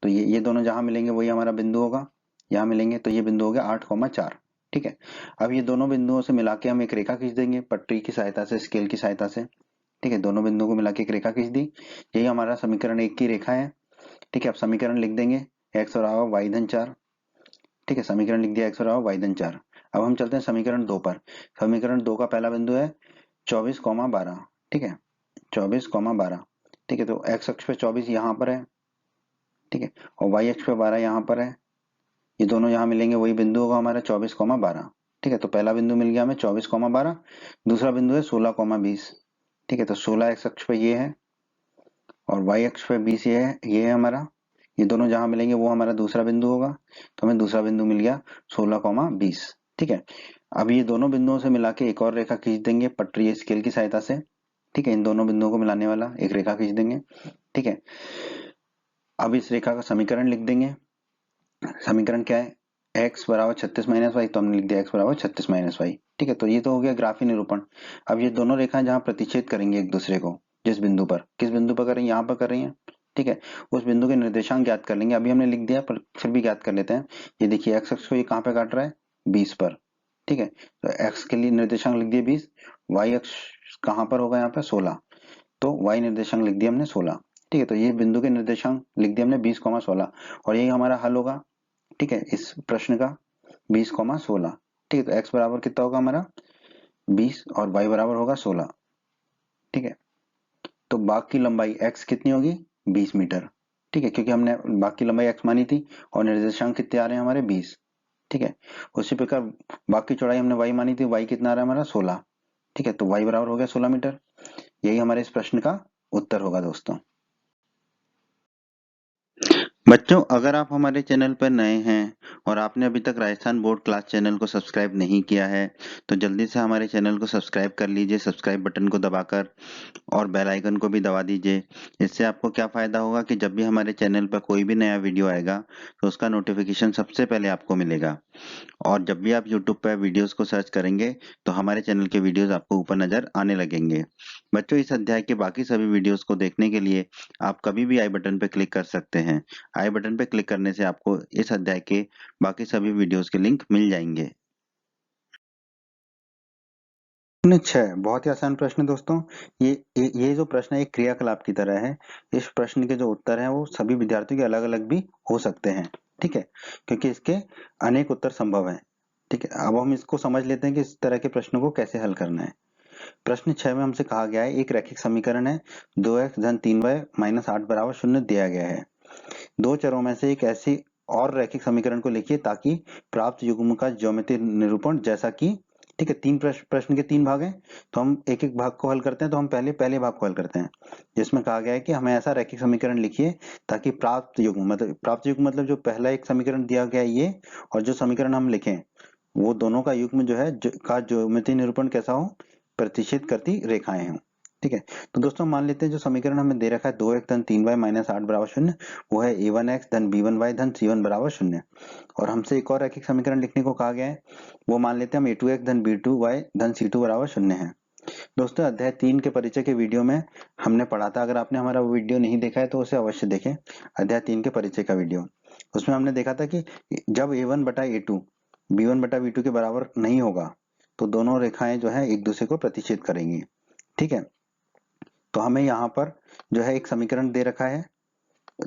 तो ये दोनों जहां मिलेंगे वही हमारा बिंदु होगा, यहाँ मिलेंगे, तो ये बिंदु हो गया 8,4। ठीक है, अब ये दोनों बिंदुओं से मिला के हम एक रेखा खींच देंगे पटरी की सहायता से, स्केल की सहायता से। ठीक है, दोनों बिंदुओं को मिला के एक रेखा खींच दी, यही हमारा समीकरण 1 की रेखा है। ठीक है, अब समीकरण लिख देंगे x बराबर वाई धन 4। ठीक है, समीकरण लिख दिया x बराबर वाई धन 4। अब हम चलते हैं समीकरण 2 पर। समीकरण 2 का पहला बिंदु है 24,12। ठीक है, 24,12। ठीक है, तो x अक्ष पे 24 यहाँ पर है। ठीक है, और y अक्ष पे 12 यहाँ पर है, ये दोनों यहाँ मिलेंगे वही बिंदु होगा हमारा 24,12। ठीक है, तो पहला बिंदु मिल गया हमें 24,12। दूसरा बिंदु है 16,20। ठीक है, तो 16 x अक्ष पे ये है और y अक्ष पे 20 ये है हमारा, ये दोनों जहां मिलेंगे वो हमारा दूसरा बिंदु होगा, तो हमें दूसरा बिंदु मिल गया 16,20। ठीक है, अब ये दोनों बिंदुओं से मिला के एक और रेखा खींच देंगे पटरी स्केल की सहायता से। ठीक है, इन दोनों बिंदुओं को मिलाने वाला एक रेखा खींच देंगे। ठीक है, अब इस रेखा का समीकरण लिख देंगे। समीकरण क्या है, x बराबर 36 माइनस वाई, तो हमने लिख दिया x बराबर 36 माइनस वाई। ठीक है, तो ये तो हो गया ग्राफी निरूपण। अब ये दोनों रेखाएं जहां प्रतिच्छेद करेंगे एक दूसरे को, जिस बिंदु पर, किस बिंदु पर करेंगे, यहाँ पर कर रही हैं। ठीक है, उस बिंदु के निर्देशांक ज्ञात कर लेंगे। अभी हमने लिख दिया पर फिर भी ज्ञात कर लेते हैं। ये देखिए x अक्ष को ये कहाँ पे काट रहा है, 20 पर। ठीक है, तो x के लिए निर्देशांक लिख दिए 20, y अक्ष कहाँ पर होगा, यहाँ पे 16, तो y निर्देशांक लिख दिया हमने 16। ठीक है, तो ये बिंदु के निर्देशांक लिख दिया हमने 20,16, और यही हमारा हल होगा। ठीक है, इस प्रश्न का 20,16। ठीक है, तो x बराबर कितना होगा हमारा 20 और y बराबर होगा 16। ठीक है, तो बाग की लंबाई x कितनी होगी, 20 मीटर। ठीक है, क्योंकि हमने बाग की लंबाई x मानी थी और निर्देशांक कितने आ रहे हैं हमारे 20। ठीक है, उसी प्रकार बाग की चौड़ाई हमने y मानी थी, y कितना आ रहा है हमारा 16। ठीक है, तो y बराबर हो गया 16 मीटर। यही हमारे इस प्रश्न का उत्तर होगा दोस्तों। बच्चों, अगर आप हमारे चैनल पर नए हैं और आपने अभी तक राजस्थान बोर्ड क्लास चैनल को सब्सक्राइब नहीं किया है, तो जल्दी से हमारे चैनल को सब्सक्राइब कर लीजिए, सब्सक्राइब बटन को दबाकर, और बेल आइकन को भी दबा दीजिए। इससे आपको क्या फ़ायदा होगा कि जब भी हमारे चैनल पर कोई भी नया वीडियो आएगा तो उसका नोटिफिकेशन सबसे पहले आपको मिलेगा। और जब भी आप यूट्यूब पर वीडियोज़ को सर्च करेंगे तो हमारे चैनल के वीडियोज़ आपको ऊपर नज़र आने लगेंगे। बच्चों, इस अध्याय के बाकी सभी वीडियोज़ को देखने के लिए आप कभी भी आई बटन पर क्लिक कर सकते हैं। आई बटन पर क्लिक करने से आपको इस अध्याय के बाकी सभी वीडियोज़ के लिंक मिल जाएंगे। प्रश्न 6 बहुत ही आसान प्रश्न है दोस्तों। ये जो प्रश्न है एक क्रियाकलाप की तरह है। इस प्रश्न के जो उत्तर हैं वो सभी विद्यार्थियों के अलग अलग भी हो सकते हैं। ठीक है, क्योंकि इसके अनेक उत्तर संभव हैं। ठीक है, अब हम इसको समझ लेते हैं कि इस तरह के प्रश्नों को कैसे हल करना है। प्रश्न 6 में हमसे कहा गया है एक रैखिक समीकरण है, 2x धन 3y माइनस 8 बराबर 0 दिया गया है। दो चरों में से एक ऐसी और रैखिक समीकरण को लिखिए ताकि प्राप्त युग्म का ज्यामितीय निरूपण जैसा कि, ठीक है, तीन प्रश्न के 3 भाग हैं, तो हम एक एक भाग को हल करते हैं। तो हम पहले भाग को हल करते हैं, जिसमें कहा गया है कि हमें ऐसा रैखिक समीकरण लिखिए ताकि प्राप्त युग्म मतलब जो पहला एक समीकरण दिया गया है ये, और जो समीकरण हम लिखें वो दोनों का युग्म जो है का ज्यामितीय निरूपण कैसा हो, प्रतिच्छेद करती रेखाएं हों। ठीक है। तो दोस्तों मान लेते हैं जो समीकरण हमें दे रखा है 2x धन 3y माइनस 8 बराबर 0, वो है a1x धन b1y धन c1 बराबर 0। और हमसे एक और रैखिक समीकरण लिखने को कहा गया है, वो मान लेते हैं हम a2x धन b2y धन c2 बराबर 0 है। दोस्तों अध्याय 3 के परिचय के वीडियो में हमने पढ़ा था, अगर आपने हमारा वीडियो नहीं देखा है तो उसे अवश्य देखें, अध्याय 3 के परिचय का वीडियो। उसमें हमने देखा था कि जब a1 बटा a2 b1 बटा b2 के बराबर नहीं होगा तो दोनों रेखाएं जो है एक दूसरे को प्रतिच्छेद करेंगी। ठीक है, तो हमें यहाँ पर जो है एक समीकरण दे रखा है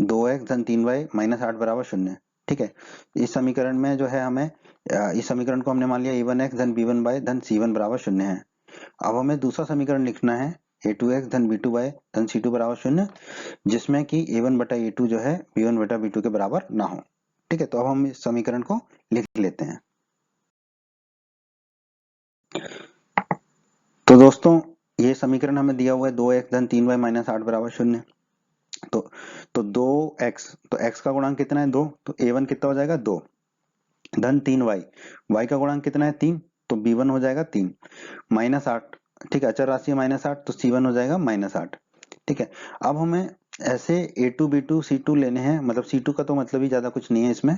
2x धन 3y माइनस 8 बराबर 0। ठीक है, इस समीकरण में जो है हमें इस समीकरण को हमने मान लिया a1x धन b1y धन c1 बराबर 0 है। अब हमें दूसरा समीकरण लिखना है a2x धन b2y धन c2 बराबर 0, जिसमें कि a1 बटा a2 जो है b1 बटा b2 के बराबर ना हो। ठीक है, तो अब हम इस समीकरण को लिख लेते हैं। तो दोस्तों ये समीकरण हमें दिया हुआ है 2x धन 3y माइनस 8 बराबर 0। तो 2x, तो x का गुणांक कितना है 2, तो a1 कितना हो जाएगा 2 धन 3y, y का गुणांक कितना है 3, तो b1 हो जाएगा 3 माइनस 8। ठीक है, अचर राशि है माइनस 8, तो c1 हो जाएगा माइनस 8। ठीक है, अब हमें ऐसे a2 b2 c2 लेने हैं, मतलब c2 का तो मतलब ही ज्यादा कुछ नहीं है इसमें,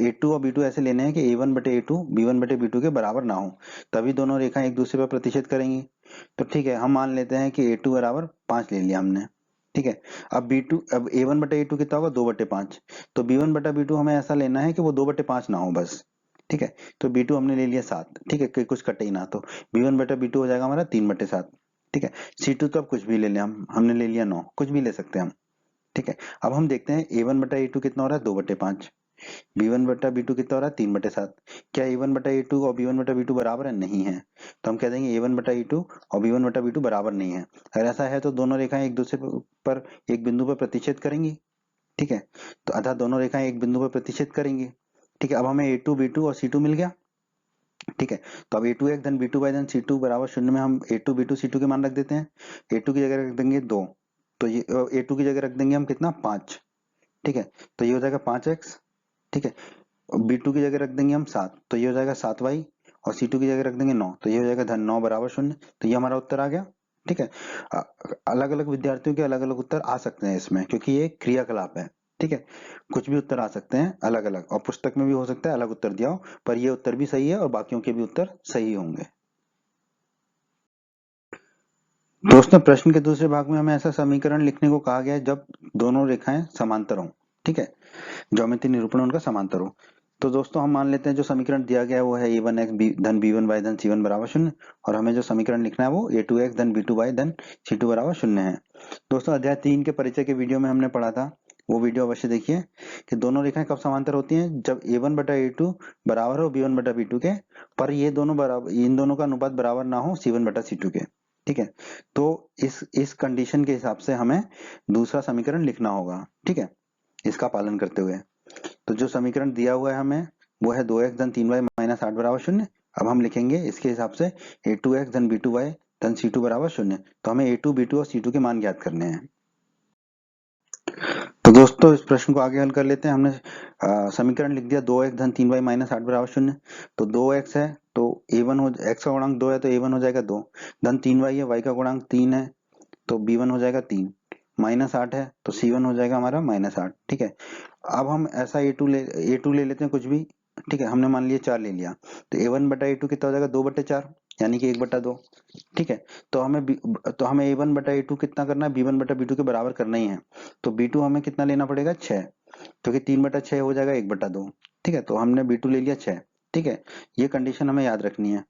a2 और b2 ऐसे लेने हैं कि a1 बटे a2 b1 बटे b2 के बराबर ना हो, तभी दोनों रेखाएं एक दूसरे पर प्रतिच्छेद करेंगी। तो ठीक है, हम मान लेते हैं कि a2 बराबर 5 ले लिया हमने। ठीक है, अब a1 बटे a2 कितना होगा 2 बटे 5, तो b1 बटा b2 हमें ऐसा लेना है कि वो 2 बटे 5 ना हो बस। ठीक है, तो b2 हमने ले लिया 7। ठीक है, कि कुछ कटे ही ना, तो b1 बटा b2 हो जाएगा हमारा 3 बटे 7। ठीक है, c2 तो अब कुछ भी ले लें, हमने ले लिया 9, कुछ भी ले सकते हैं हम। ठीक है, अब हम देखते हैं a1 बटा a2 कितना हो रहा है 2 बटे 5, b1 बटा b2 कितना हो रहा है 3 बटे 7। क्या a1 बटा a2 और b1 बटा b2 बराबर है? नहीं है, तो हम कह देंगे a1 बटा a2 और b1 बटा b2 बराबर नहीं है। अगर ऐसा है तो दोनों रेखाएं एक दूसरे पर एक बिंदु पर प्रतिच्छेद करेंगी। ठीक है, तो अतः दोनों रेखाएं एक बिंदु पर प्रतिच्छेद करेंगी। ठीक है, अब हमें a2 b2 और c2 मिल गया। ठीक है, तो अब a2x धन b2y धन c2 बराबर 0 में हम a2 b2 c2 के मान रख देते हैं। a2 की जगह रख देंगे 2, तो ये a2 की जगह रख देंगे हम कितना 5। ठीक है, तो ये हो जाएगा 5x। ठीक है, b2 की जगह रख देंगे हम 7, तो ये हो जाएगा 7y, और c2 की जगह रख देंगे 9, तो ये हो जाएगा धन 9 बराबर 0। तो ये हमारा उत्तर आ गया। ठीक है, अलग अलग विद्यार्थियों के अलग अलग उत्तर आ सकते हैं इसमें, क्योंकि ये क्रियाकलाप है। ठीक है, कुछ भी उत्तर आ सकते हैं अलग अलग, और पुस्तक में भी हो सकता है अलग उत्तर दिया हो, पर ये उत्तर भी सही है और बाकियों के भी उत्तर सही होंगे। दोस्तों प्रश्न के दूसरे भाग में हमें ऐसा समीकरण लिखने को कहा गया है जब दोनों रेखाएं समांतर हों। ठीक है, ज्यामितीय निरूपण उनका समांतर हो। तो दोस्तों हम मान लेते हैं जो समीकरण दिया गया है वो है a1x धन b1y धन c1 बराबर 0, और हमें जो समीकरण लिखना है वो a2x धन b2y धन c2 बराबर 0 है। दोस्तों अध्याय 3 के परिचय के वीडियो में हमने पढ़ा था, वो वीडियो अवश्य देखिए, कि दोनों रेखाएं कब समांतर होती हैं, जब a1 बटा a2 बराबर हो b1 बटा b2 के, पर ये दोनों बराबर, इन दोनों का अनुपात बराबर ना हो c1 बटा c2 के। ठीक है, तो इस कंडीशन के हिसाब से हमें दूसरा समीकरण लिखना होगा। ठीक है, इसका पालन करते हुए, तो जो समीकरण दिया हुआ है हमें वो है 2x धन 3y माइनस 8 बराबर 0। अब हम लिखेंगे इसके हिसाब से a2x धन b2y धन c2 बराबर 0। तो हमें a2 b2 और c2 के मान ज्ञात करने हैं। तो दोस्तों इस प्रश्न को आगे हल कर लेते हैं। हमने समीकरण लिख दिया 2x धन 3y माइनस 8 बराबर 0। तो 2x है तो a1 हो, x का गुणांक 2 है तो a1 हो जाएगा 2, धन 3y है, y का गुणांक 3 है तो b1 हो जाएगा 3, माइनस 8 है तो c1 हो जाएगा हमारा माइनस 8। ठीक है, अब हम ऐसा a2 ले लेते हैं कुछ भी। ठीक है, हमने मान लिया 4 ले लिया, तो a1 बटा a2 कितना हो जाएगा 2 बटे 4, यानी कि 1 बटा 2। ठीक है, तो हमें a1 बटा a2 कितना करना है, b1 बटा b2 के बराबर करना ही है। तो b2 हमें कितना लेना पड़ेगा 6, क्योंकि 3 बटा 6 हो जाएगा 1 बटा 2। ठीक है, तो हमने b2 ले लिया 6। ठीक है, ये कंडीशन हमें याद रखनी है।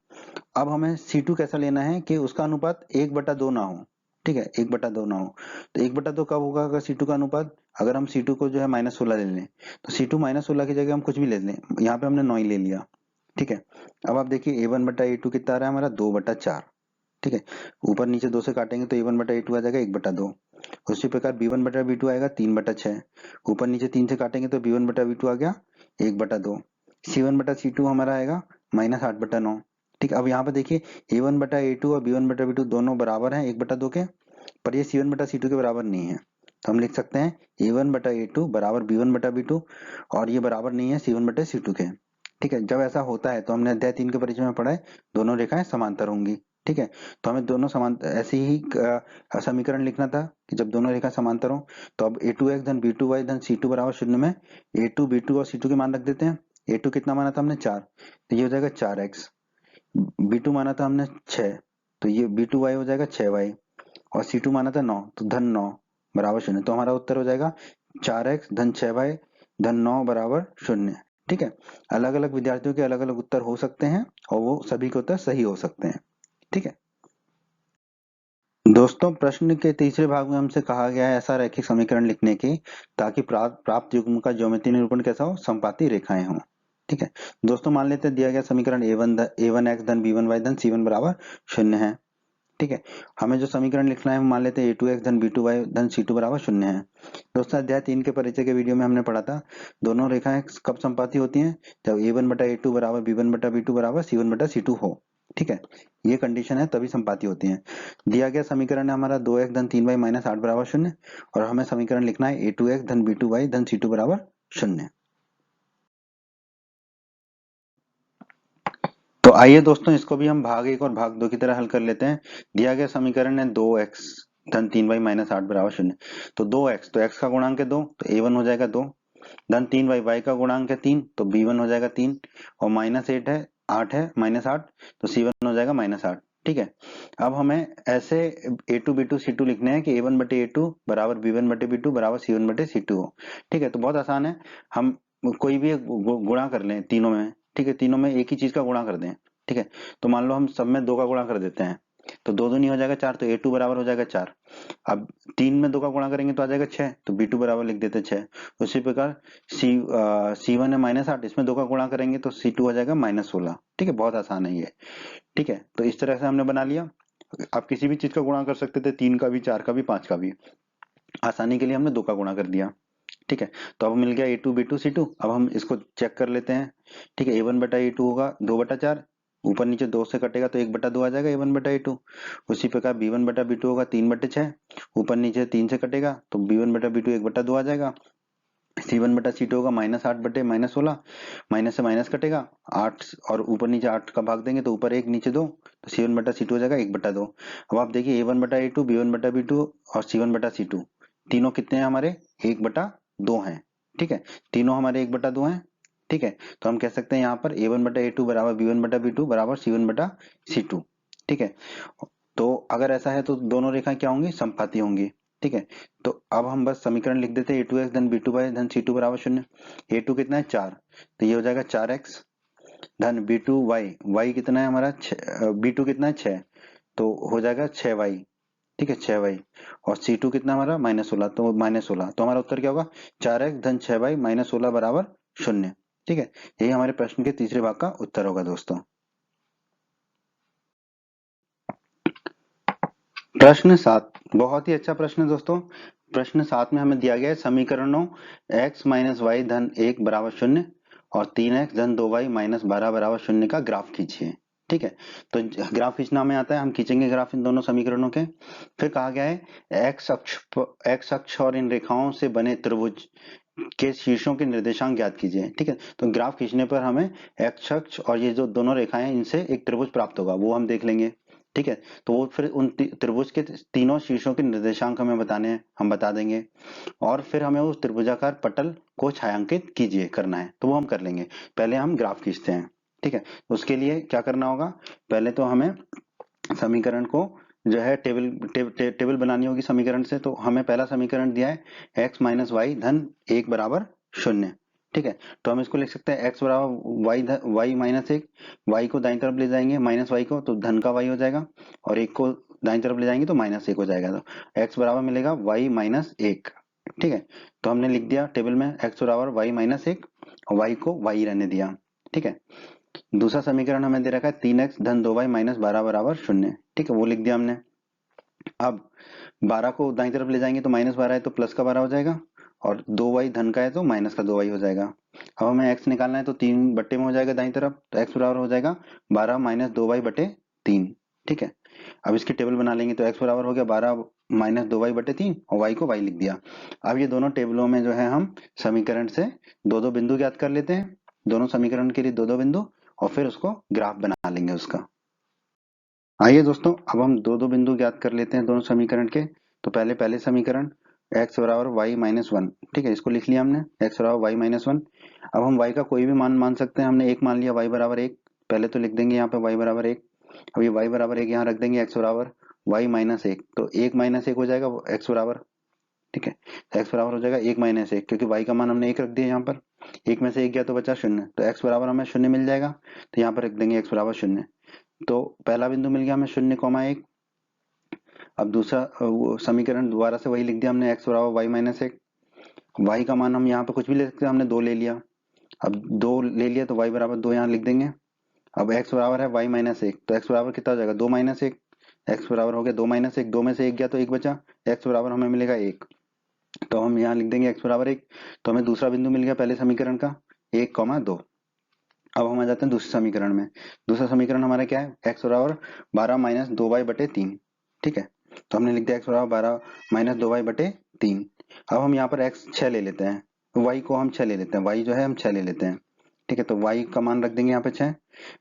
अब हमें C2 कैसा लेना है कि उसका अनुपात 1 बटा 2 ना हो। ठीक है, 1 बटा 2 ना हो, तो 1 बटा 2 कब होगा अगर C2 का अनुपात, अगर हम C2 को जो है माइनस 16 ले लें, तो C2 माइनस 16 की जगह हम कुछ भी ले लें, यहाँ पे हमने 9 ही ले लिया। ठीक है, अब आप देखिए a1 बटा a2 कितना आ रहा है हमारा 2 बटा 4। ठीक है, ऊपर नीचे 2 से काटेंगे तो a1 बटा a2 आ जाएगा 1 बटा 2। उसी प्रकार b1 बटा b2 आएगा 3 बटा 6, ऊपर नीचे 3 से काटेंगे तो b1 बटा b2 आ गया 1 बटा 2। c1 बटा c2 हमारा आएगा माइनस 8 बटा 9। ठीक है, अब यहाँ पे देखिए a1 बटा a2 और b1 बटा b2 दोनों बराबर हैं 1 बटा 2 के, पर ये c1 बटा c2 के बराबर नहीं है, तो हम लिख सकते हैं a1 बटा a2 बराबर b1 बटा b2, और ये बराबर नहीं है c1 बटे c2 के। ठीक है, जब ऐसा होता है तो हमने अध्याय 3 के परिचय में पढ़ा है दोनों रेखाएं समांतर होंगी। ठीक है। तो हमें दोनों समान ऐसे ही समीकरण लिखना था कि जब दोनों रेखा समांतर हो। तो अब a2x धन b2y धन c2 बराबर 0 में a2 b2 और c2 के मान रख देते हैं। a2 कितना माना था हमने 4, तो ये हो जाएगा 4x। b2 माना था हमने 6, तो ये b2y हो जाएगा 6y। और c2 माना था 9, तो धन 9 बराबर 0। तो हमारा उत्तर हो जाएगा 4x धन 6y धन 9 बराबर 0। ठीक है। अलग अलग विद्यार्थियों के अलग अलग उत्तर हो सकते हैं और वो सभी के उत्तर सही हो सकते हैं। ठीक है दोस्तों, प्रश्न के तीसरे भाग में हमसे कहा गया है ऐसा रैखिक समीकरण लिखने की ताकि प्राप्त युग्म का ज्यामितीय निरूपण कैसा हो, समपाती रेखाएं हों। ठीक है दोस्तों, मान लेते हैं दिया गया समीकरण a1x धन b1y धन c1 बराबर 0 है। ठीक है, हमें जो समीकरण लिखना है मान लेते हैं a2x धन b2y धन c2 बराबर 0 है। दोस्तों, अध्याय 3 के परिचय के वीडियो में हमने पढ़ा था दोनों रेखाएं कब समपाती होती हैं, जब a1 बटा a2 बराबर b1 बटा b2 बराबर c1 बटा c2 हो। ठीक है, ये कंडीशन है तभी समपाती होती है। दिया गया समीकरण है हमारा 2x धन 3y माइनस 8 बराबर 0 और हमें समीकरण लिखना है a2x धन b2y धन c2 बराबर 0। तो आइए दोस्तों, इसको भी हम भाग 1 और भाग 2 की तरह हल कर लेते हैं। दिया गया समीकरण है 2x धन 3y माइनस 8 बराबर 0। तो 2x, तो x का गुणांक है 2, तो a1 हो जाएगा 2, धन 3y, y का गुणांक है 3, तो b1 हो जाएगा 3, और माइनस 8 है माइनस 8, तो c1 हो जाएगा माइनस 8। ठीक है, अब हमें ऐसे a2 b2 c2 लिखने हैं कि a1 बटे a2 बराबर b1 बटे b2 बराबर c1 बटे c2 हो। ठीक है, तो बहुत आसान है, हम कोई भी एक गुणा कर लें तीनों में। ठीक है, तीनों में एक ही चीज का गुणा कर दें। ठीक है, तो मान लो हम सब में 2 का गुणा कर देते हैं, तो 2 दूनी हो जाएगा 4, तो a2 बराबर हो जाएगा 4। अब 3 में 2 का गुणा करेंगे तो आ जाएगा 6, तो b2 बराबर लिख देते 6। उसी प्रकार c1 है माइनस 8, इसमें 2 का गुणा करेंगे तो c2 हो जाएगा माइनस 16। ठीक है, बहुत आसान है ये। ठीक है, तो इस तरह से हमने बना लिया। आप किसी भी चीज का गुणा कर सकते थे, 3 का भी, 4 का भी, 5 का भी। आसानी के लिए हमने 2 का गुणा कर दिया। ठीक है, तो अब मिल गया a2 b2 c2। अब हम इसको चेक कर लेते हैं। ठीक है, a1 बटा a2 होगा 2 बटा 4, ऊपर नीचे 2 से कटेगा तो 1 बटा 2 आ जाएगा a1 बटा a2। उसी प्रकार b1 बटा b2 होगा 3 बटे 6, ऊपर नीचे 3 से कटेगा तो b1 बटा b2 1 बटा 2 आ जाएगा। c1 बटा c2 होगा माइनस 8 बटे माइनस 16, माइनस से माइनस कटेगा 8, और ऊपर नीचे 8 का भाग देंगे तो ऊपर 1 नीचे 2, तो c1 बटा c2 हो जाएगा 1 बटा 2। अब आप देखिए a1 बटा a2, b1 बटा b2 और c1 बटा c2 तीनों कितने हैं हमारे, 1 बटा 2 हैं। ठीक है, तीनों हमारे 1 बटा 2 हैं। ठीक है, तो हम कह सकते हैं यहाँ पर a1 बटा a2 बराबर b1 बटा b2 बराबर c1 बटा c2। ठीक है, तो अगर ऐसा है तो दोनों रेखाएं क्या होंगी, समपाती होंगी। ठीक है, तो अब हम बस समीकरण लिख देते हैं a2x धन b2y धन c2 बराबर 0। a2 कितना है 4, तो ये हो जाएगा 4x धन b2y, y कितना है हमारा b2 कितना है 6, तो हो जाएगा 6y। ठीक है, 6y। और c2 कितना हमारा माइनस 16, तो माइनस 16, तो हमारा उत्तर क्या होगा 4x धन 6y माइनस 16 बराबर 0। ठीक है, यही हमारे प्रश्न के तीसरे भाग का उत्तर होगा दोस्तों। प्रश्न 7 बहुत ही अच्छा प्रश्न है दोस्तों। प्रश्न 7 में हमें दिया गया है समीकरणों x माइनस वाई धन 1 बराबर 0 और 3x धन 2y माइनस 12 बराबर 0 का ग्राफ खींचिए। ठीक है, तो ग्राफ खींचना हमें आता है, हम खींचेंगे ग्राफ इन दोनों समीकरणों के। फिर कहा गया है x अक्ष और इन रेखाओं से बने त्रिभुज के शीर्षों के निर्देशांक ज्ञात कीजिए। ठीक है, तो ग्राफ खींचने पर हमें x अक्ष और ये जो दोनों रेखाएं हैं इनसे एक त्रिभुज प्राप्त होगा, वो हम देख लेंगे। ठीक है, तो वो फिर उन त्रिभुज के तीनों शीर्षों के निर्देशांक हमें बताने हैं, हम बता देंगे। और फिर हमें उस त्रिभुजाकार पटल को छायांकित कीजिए करना है, तो वो हम कर लेंगे। पहले हम ग्राफ खींचते हैं। ठीक है, उसके लिए क्या करना होगा, पहले तो हमें समीकरण को जो है टेबल बनानी होगी समीकरण से। तो हमें पहला समीकरण दिया है x माइनस वाई धन 1 बराबर 0। ठीक है, तो हम इसको लिख सकते हैं x बराबर वाई माइनस 1, वाई को दाईं तरफ ले जाएंगे माइनस वाई को, तो धन का वाई हो जाएगा, और 1 को दाईं तरफ ले जाएंगे तो माइनस 1 हो जाएगा, तो x बराबर मिलेगा वाई माइनस 1। ठीक है, तो हमने लिख दिया टेबल में x बराबर वाई माइनस 1 और y को y रहने दिया। ठीक है, दूसरा समीकरण हमें दे रखा है 3x धन 2y माइनस 12 बराबर 0। ठीक है, वो लिख दिया हमने। अब 12 को दाईं तरफ ले जाएंगे तो माइनस 12 है तो प्लस का 12 हो जाएगा, और 2y धन का है तो माइनस का 2y हो जाएगा। अब हमें x निकालना है तो 3 बट्टे में हो जाएगा दाईं तरफ, तो x बराबर हो जाएगा 12 माइनस 2y बटे 3। ठीक है, अब इसकी टेबल बना लेंगे तो x बराबर हो गया 12 माइनस 2y बटे 3 और y को y लिख दिया। अब ये दोनों टेबलों में जो है हम समीकरण से दो दो बिंदु ज्ञात कर लेते हैं, दोनों समीकरण के लिए दो दो बिंदु, और फिर उसको ग्राफ बना लेंगे उसका। आइए दोस्तों, अब हम दो दो बिंदु ज्ञात कर लेते हैं दोनों समीकरण के। तो पहले समीकरण x बराबर वाई माइनस वन, ठीक है, इसको लिख लिया हमने, x बराबर वाई माइनस वन। अब हम y का कोई भी मान मान सकते हैं, हमने एक मान लिया y बराबर एक, पहले तो लिख देंगे यहाँ पे y बराबर एक। अब ये y बराबर एक यहाँ रख देंगे, x बराबर वाई माइनस एक, तो एक माइनस एक हो जाएगा x बराबर, ठीक है, x बराबर हो जाएगा एक माइनस एक, क्योंकि y का मान हमने एक रख दिया यहाँ पर, एक में से एक गया तो बचा शून्य, तो x बराबर हमें शून्य मिल जाएगा, तो यहाँ पर रख देंगे x बराबर शून्य। तो पहला बिंदु मिल गया हमें 0,1। अब दूसरा वो समीकरण दोबारा से वही लिख दिया हमने, x बराबर वाई माइनस एक। y का मान हम यहाँ पे कुछ भी ले सकते हैं, हमने दो ले लिया। अब दो ले लिया तो y बराबर दो यहाँ लिख देंगे। अब x बराबर है वाई माइनस एक, तो x बराबर कितना हो जाएगा, दो माइनस एक। x बराबर हो गया दो माइनस एक, दो में से एक गया तो एक बचा, x बराबर हमें मिलेगा एक, तो हम यहाँ लिख देंगे x बराबर एक। तो हमें दूसरा बिंदु मिल गया पहले समीकरण का, 1,2। अब हम आ जाते हैं दूसरे समीकरण में। दूसरा समीकरण हमारा क्या है, x बराबर 12 माइनस दो वाई बटे तीन, ठीक है, तो हमने लिख दिया x बराबर 12 माइनस दो वाई बटे तीन। अब हम यहाँ पर x 6 ले लेते हैं, y को हम 6 ले लेते हैं, y जो है हम 6 ले लेते हैं, ठीक है, तो y का मान रख देंगे यहाँ पे 6।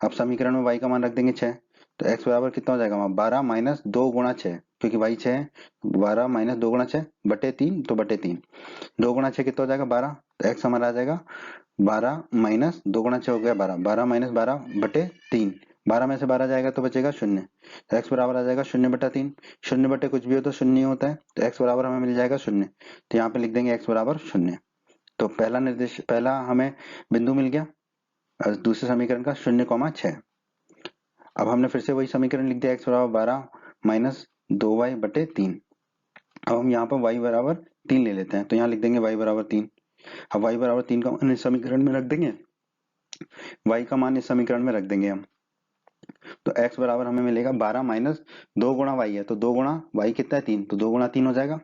अब समीकरण में y का मान रख देंगे 6, तो x बराबर कितना हो जाएगा हमारा, 12 माइनस दो गुणा 6, क्योंकि y 6 है, 12 माइनस दो गुणा 6 बटे तीन, तो बटे तीन, दो गुणा 6 कितना हो जाएगा 12, तो x हमारा आ जाएगा 12 माइनस दो गुणा 6 हो गया 12, 12 माइनस 12 बटे तीन, 12 में से 12 जाएगा तो बचेगा शून्य, तो x बराबर आ जाएगा शून्य बटा तीन। शून्य बटे कुछ भी हो तो शून्य ही होता है, तो x बराबर हमें मिल जाएगा शून्य, तो यहाँ पे लिख देंगे x बराबर शून्य। तो पहला हमें बिंदु मिल गया दूसरे समीकरण का 0,6। अब हमने फिर से वही समीकरण लिख दिया, x बराबर 12 माइनस दो वाई बटे तीन। अब हम यहाँ पर y बराबर तीन ले लेते हैं, तो यहाँ लिख देंगे y बराबर तीन। अब y बराबर तीन का मान इस समीकरण में रख देंगे, y का मान इस समीकरण में रख देंगे हम, तो x बराबर हमें मिलेगा 12 माइनस दो गुणा y है, तो दो गुणा y कितना है तीन, तो दो गुणा तीन हो जाएगा,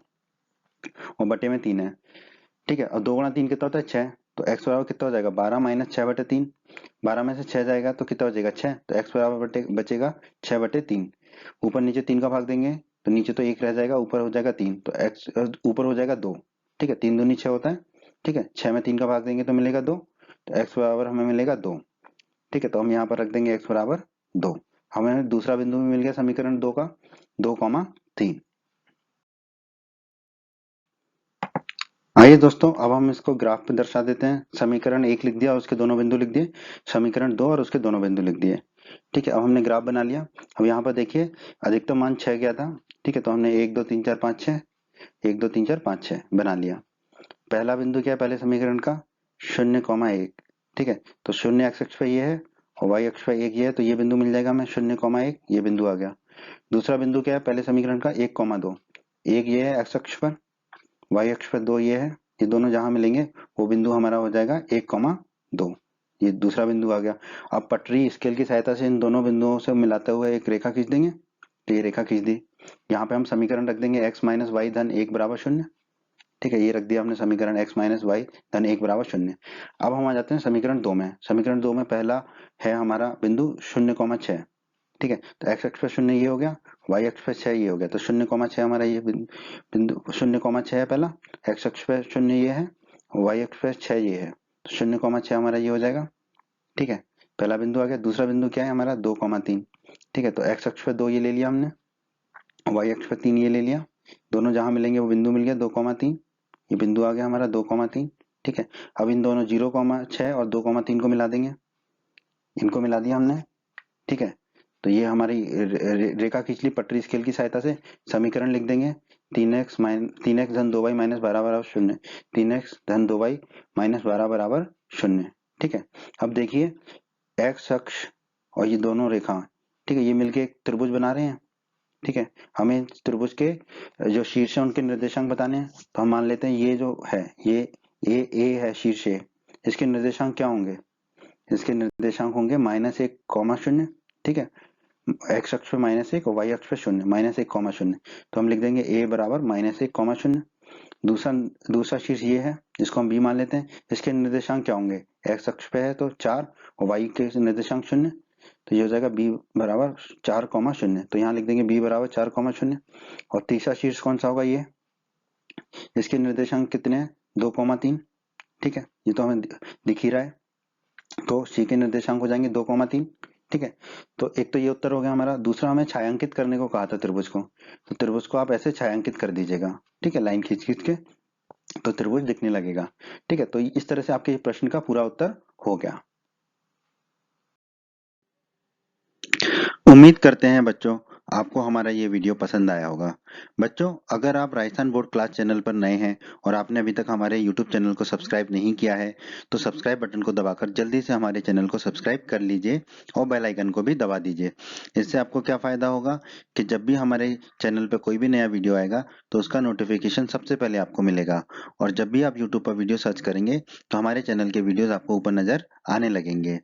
और बटे में तीन है, ठीक है, और दो गुणा तीन कितना होता है छह, तो x बराबर कितना हो जाएगा 12 माइनस छह बटे तीन, 12 में से छह जाएगा तो कितना बचेगा छह, तो x बराबर बचेगा छह बटे तीन। ऊपर नीचे तीन का भाग देंगे तो नीचे तो एक रह जाएगा, ऊपर हो जाएगा तीन, तो x ऊपर हो जाएगा दो, ठीक है, तीन दूनी छह होता है, ठीक है, छह में तीन का भाग देंगे तो मिलेगा दो, तो x बराबर हमें मिलेगा दो, ठीक है, तो हम यहाँ पर रख देंगे x बराबर दो। हमें दूसरा बिंदु भी मिल गया समीकरण दो का, 2,3। आइए दोस्तों, अब हम इसको ग्राफ पे दर्शा देते हैं। समीकरण एक लिख दिया और उसके दोनों बिंदु लिख दिए, समीकरण दो और उसके दोनों बिंदु लिख दिए, ठीक है। अब हमने ग्राफ बना लिया। अब यहाँ पर देखिए अधिकतम मान 6 गया था, ठीक है, तो हमने 1 2 3 4 5 6, 1 2 3 4 5 6 बना लिया। पहला बिंदु क्या है पहले समीकरण का, 0,1, ठीक है, तो शून्य x अक्ष पे ये है और y अक्ष पे एक ये है, तो ये बिंदु मिल जाएगा हमें 0,1, ये बिंदु आ गया। दूसरा बिंदु क्या है पहले समीकरण का, 1,2, एक ये है x अक्ष पर, y अक्ष पर दो ये है, ये दोनों जहां मिलेंगे वो बिंदु हमारा हो जाएगा 1,2, ये दूसरा बिंदु आ गया। अब पटरी स्केल की सहायता से इन दोनों बिंदुओं से मिलाते हुए एक रेखा खींच देंगे, तो ये रेखा खींच दी। यहाँ पे हम समीकरण रख देंगे x माइनस वाई धन एक बराबर शून्य, ठीक है, ये रख दिया हमने समीकरण x माइनस वाई धन एक बराबर शून्य। अब हम आ जाते हैं समीकरण दो में। समीकरण दो में पहला है हमारा बिंदु 0,6, ठीक है, तो x अक्ष पर शून्य ये हो गया, y अक्ष पर 6 ये हो गया, तो 0,6 हमारा ये बिंदु 0,6 है पहला, x अक्ष पर शून्य ये है, y अक्ष पर 6 ये है, तो 0,6 हमारा ये हो जाएगा, ठीक है, पहला बिंदु आ गया। दूसरा बिंदु क्या है हमारा 2,3, ठीक है, तो x अक्ष पर दो ये ले लिया हमने, y अक्ष पर तीन ये ले लिया, दोनों जहां मिलेंगे वो बिंदु मिल गया 2,3, ये बिंदु आ गया हमारा 2,3, ठीक है। अब इन दोनों 0,6 और 2,3 को मिला देंगे, इनको मिला दिया हमने, ठीक है, तो ये हमारी रेखा खींच ली पटरी स्केल की सहायता से। समीकरण लिख देंगे 3x धन दो वाई माइनस 12 बराबर शून्य, 3x धन दो वाई माइनस 12 बराबर शून्य, ठीक है। अब देखिए x अक्ष और ये दोनों रेखा, ठीक है, ये मिलके एक त्रिभुज बना रहे हैं, ठीक है, हमें त्रिभुज के जो शीर्ष है उनके निर्देशांक बताने हैं, तो हम मान लेते हैं ये जो है ये ए है शीर्ष ए, इसके निर्देशांक क्या होंगे, इसके निर्देशांक होंगे -1,0, ठीक है, एक्स अक्ष पे -1 और वाई अक्ष पे शून्य, -1,0, तो हम लिख देंगे a बराबर -1,0। दूसरा दूसरा शीर्ष ये है जिसको हम b मान लेते हैं, इसके निर्देशांक क्या होंगे, एक्स अक्ष पे है तो 4 और y के निर्देशांक शून्य, तो ये हो जाएगा b बराबर 4,0, तो यहाँ लिख देंगे b बराबर 4,0। और तीसरा शीर्ष कौन सा होगा, ये इसके निर्देशांक कितने हैं 2,3, ठीक है, ये तो हमें दिख ही रहा है, तो c के निर्देशांक हो जाएंगे 2,3, ठीक है, तो एक तो ये उत्तर हो गया हमारा। दूसरा हमें छायांकित करने को कहा था त्रिभुज को, तो त्रिभुज को आप ऐसे छायांकित कर दीजिएगा, ठीक है, लाइन खींच खींच के, तो त्रिभुज दिखने लगेगा। ठीक है, तो इस तरह से आपके प्रश्न का पूरा उत्तर हो गया। उम्मीद करते हैं बच्चों आपको हमारा ये वीडियो पसंद आया होगा। बच्चों, अगर आप राजस्थान बोर्ड क्लास चैनल पर नए हैं और आपने अभी तक हमारे YouTube चैनल को सब्सक्राइब नहीं किया है, तो सब्सक्राइब बटन को दबाकर जल्दी से हमारे चैनल को सब्सक्राइब कर लीजिए और बेल आइकन को भी दबा दीजिए। इससे आपको क्या फायदा होगा कि जब भी हमारे चैनल पर कोई भी नया वीडियो आएगा तो उसका नोटिफिकेशन सबसे पहले आपको मिलेगा, और जब भी आप यूट्यूब पर वीडियो सर्च करेंगे तो हमारे चैनल के वीडियोज आपको ऊपर नजर आने लगेंगे।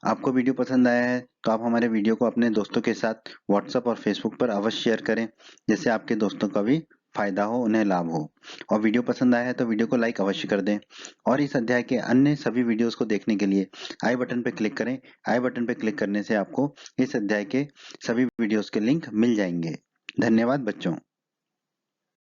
आपको वीडियो पसंद आया है तो आप हमारे वीडियो को अपने दोस्तों के साथ व्हाट्सएप और फेसबुक पर अवश्य शेयर करें, जिससे आपके दोस्तों का भी फायदा हो, उन्हें लाभ हो। और वीडियो पसंद आया है तो वीडियो को लाइक अवश्य कर दें। और इस अध्याय के अन्य सभी वीडियोस को देखने के लिए आई बटन पर क्लिक करें। आई बटन पर क्लिक करने से आपको इस अध्याय के सभी वीडियोस के लिंक मिल जाएंगे। धन्यवाद बच्चों।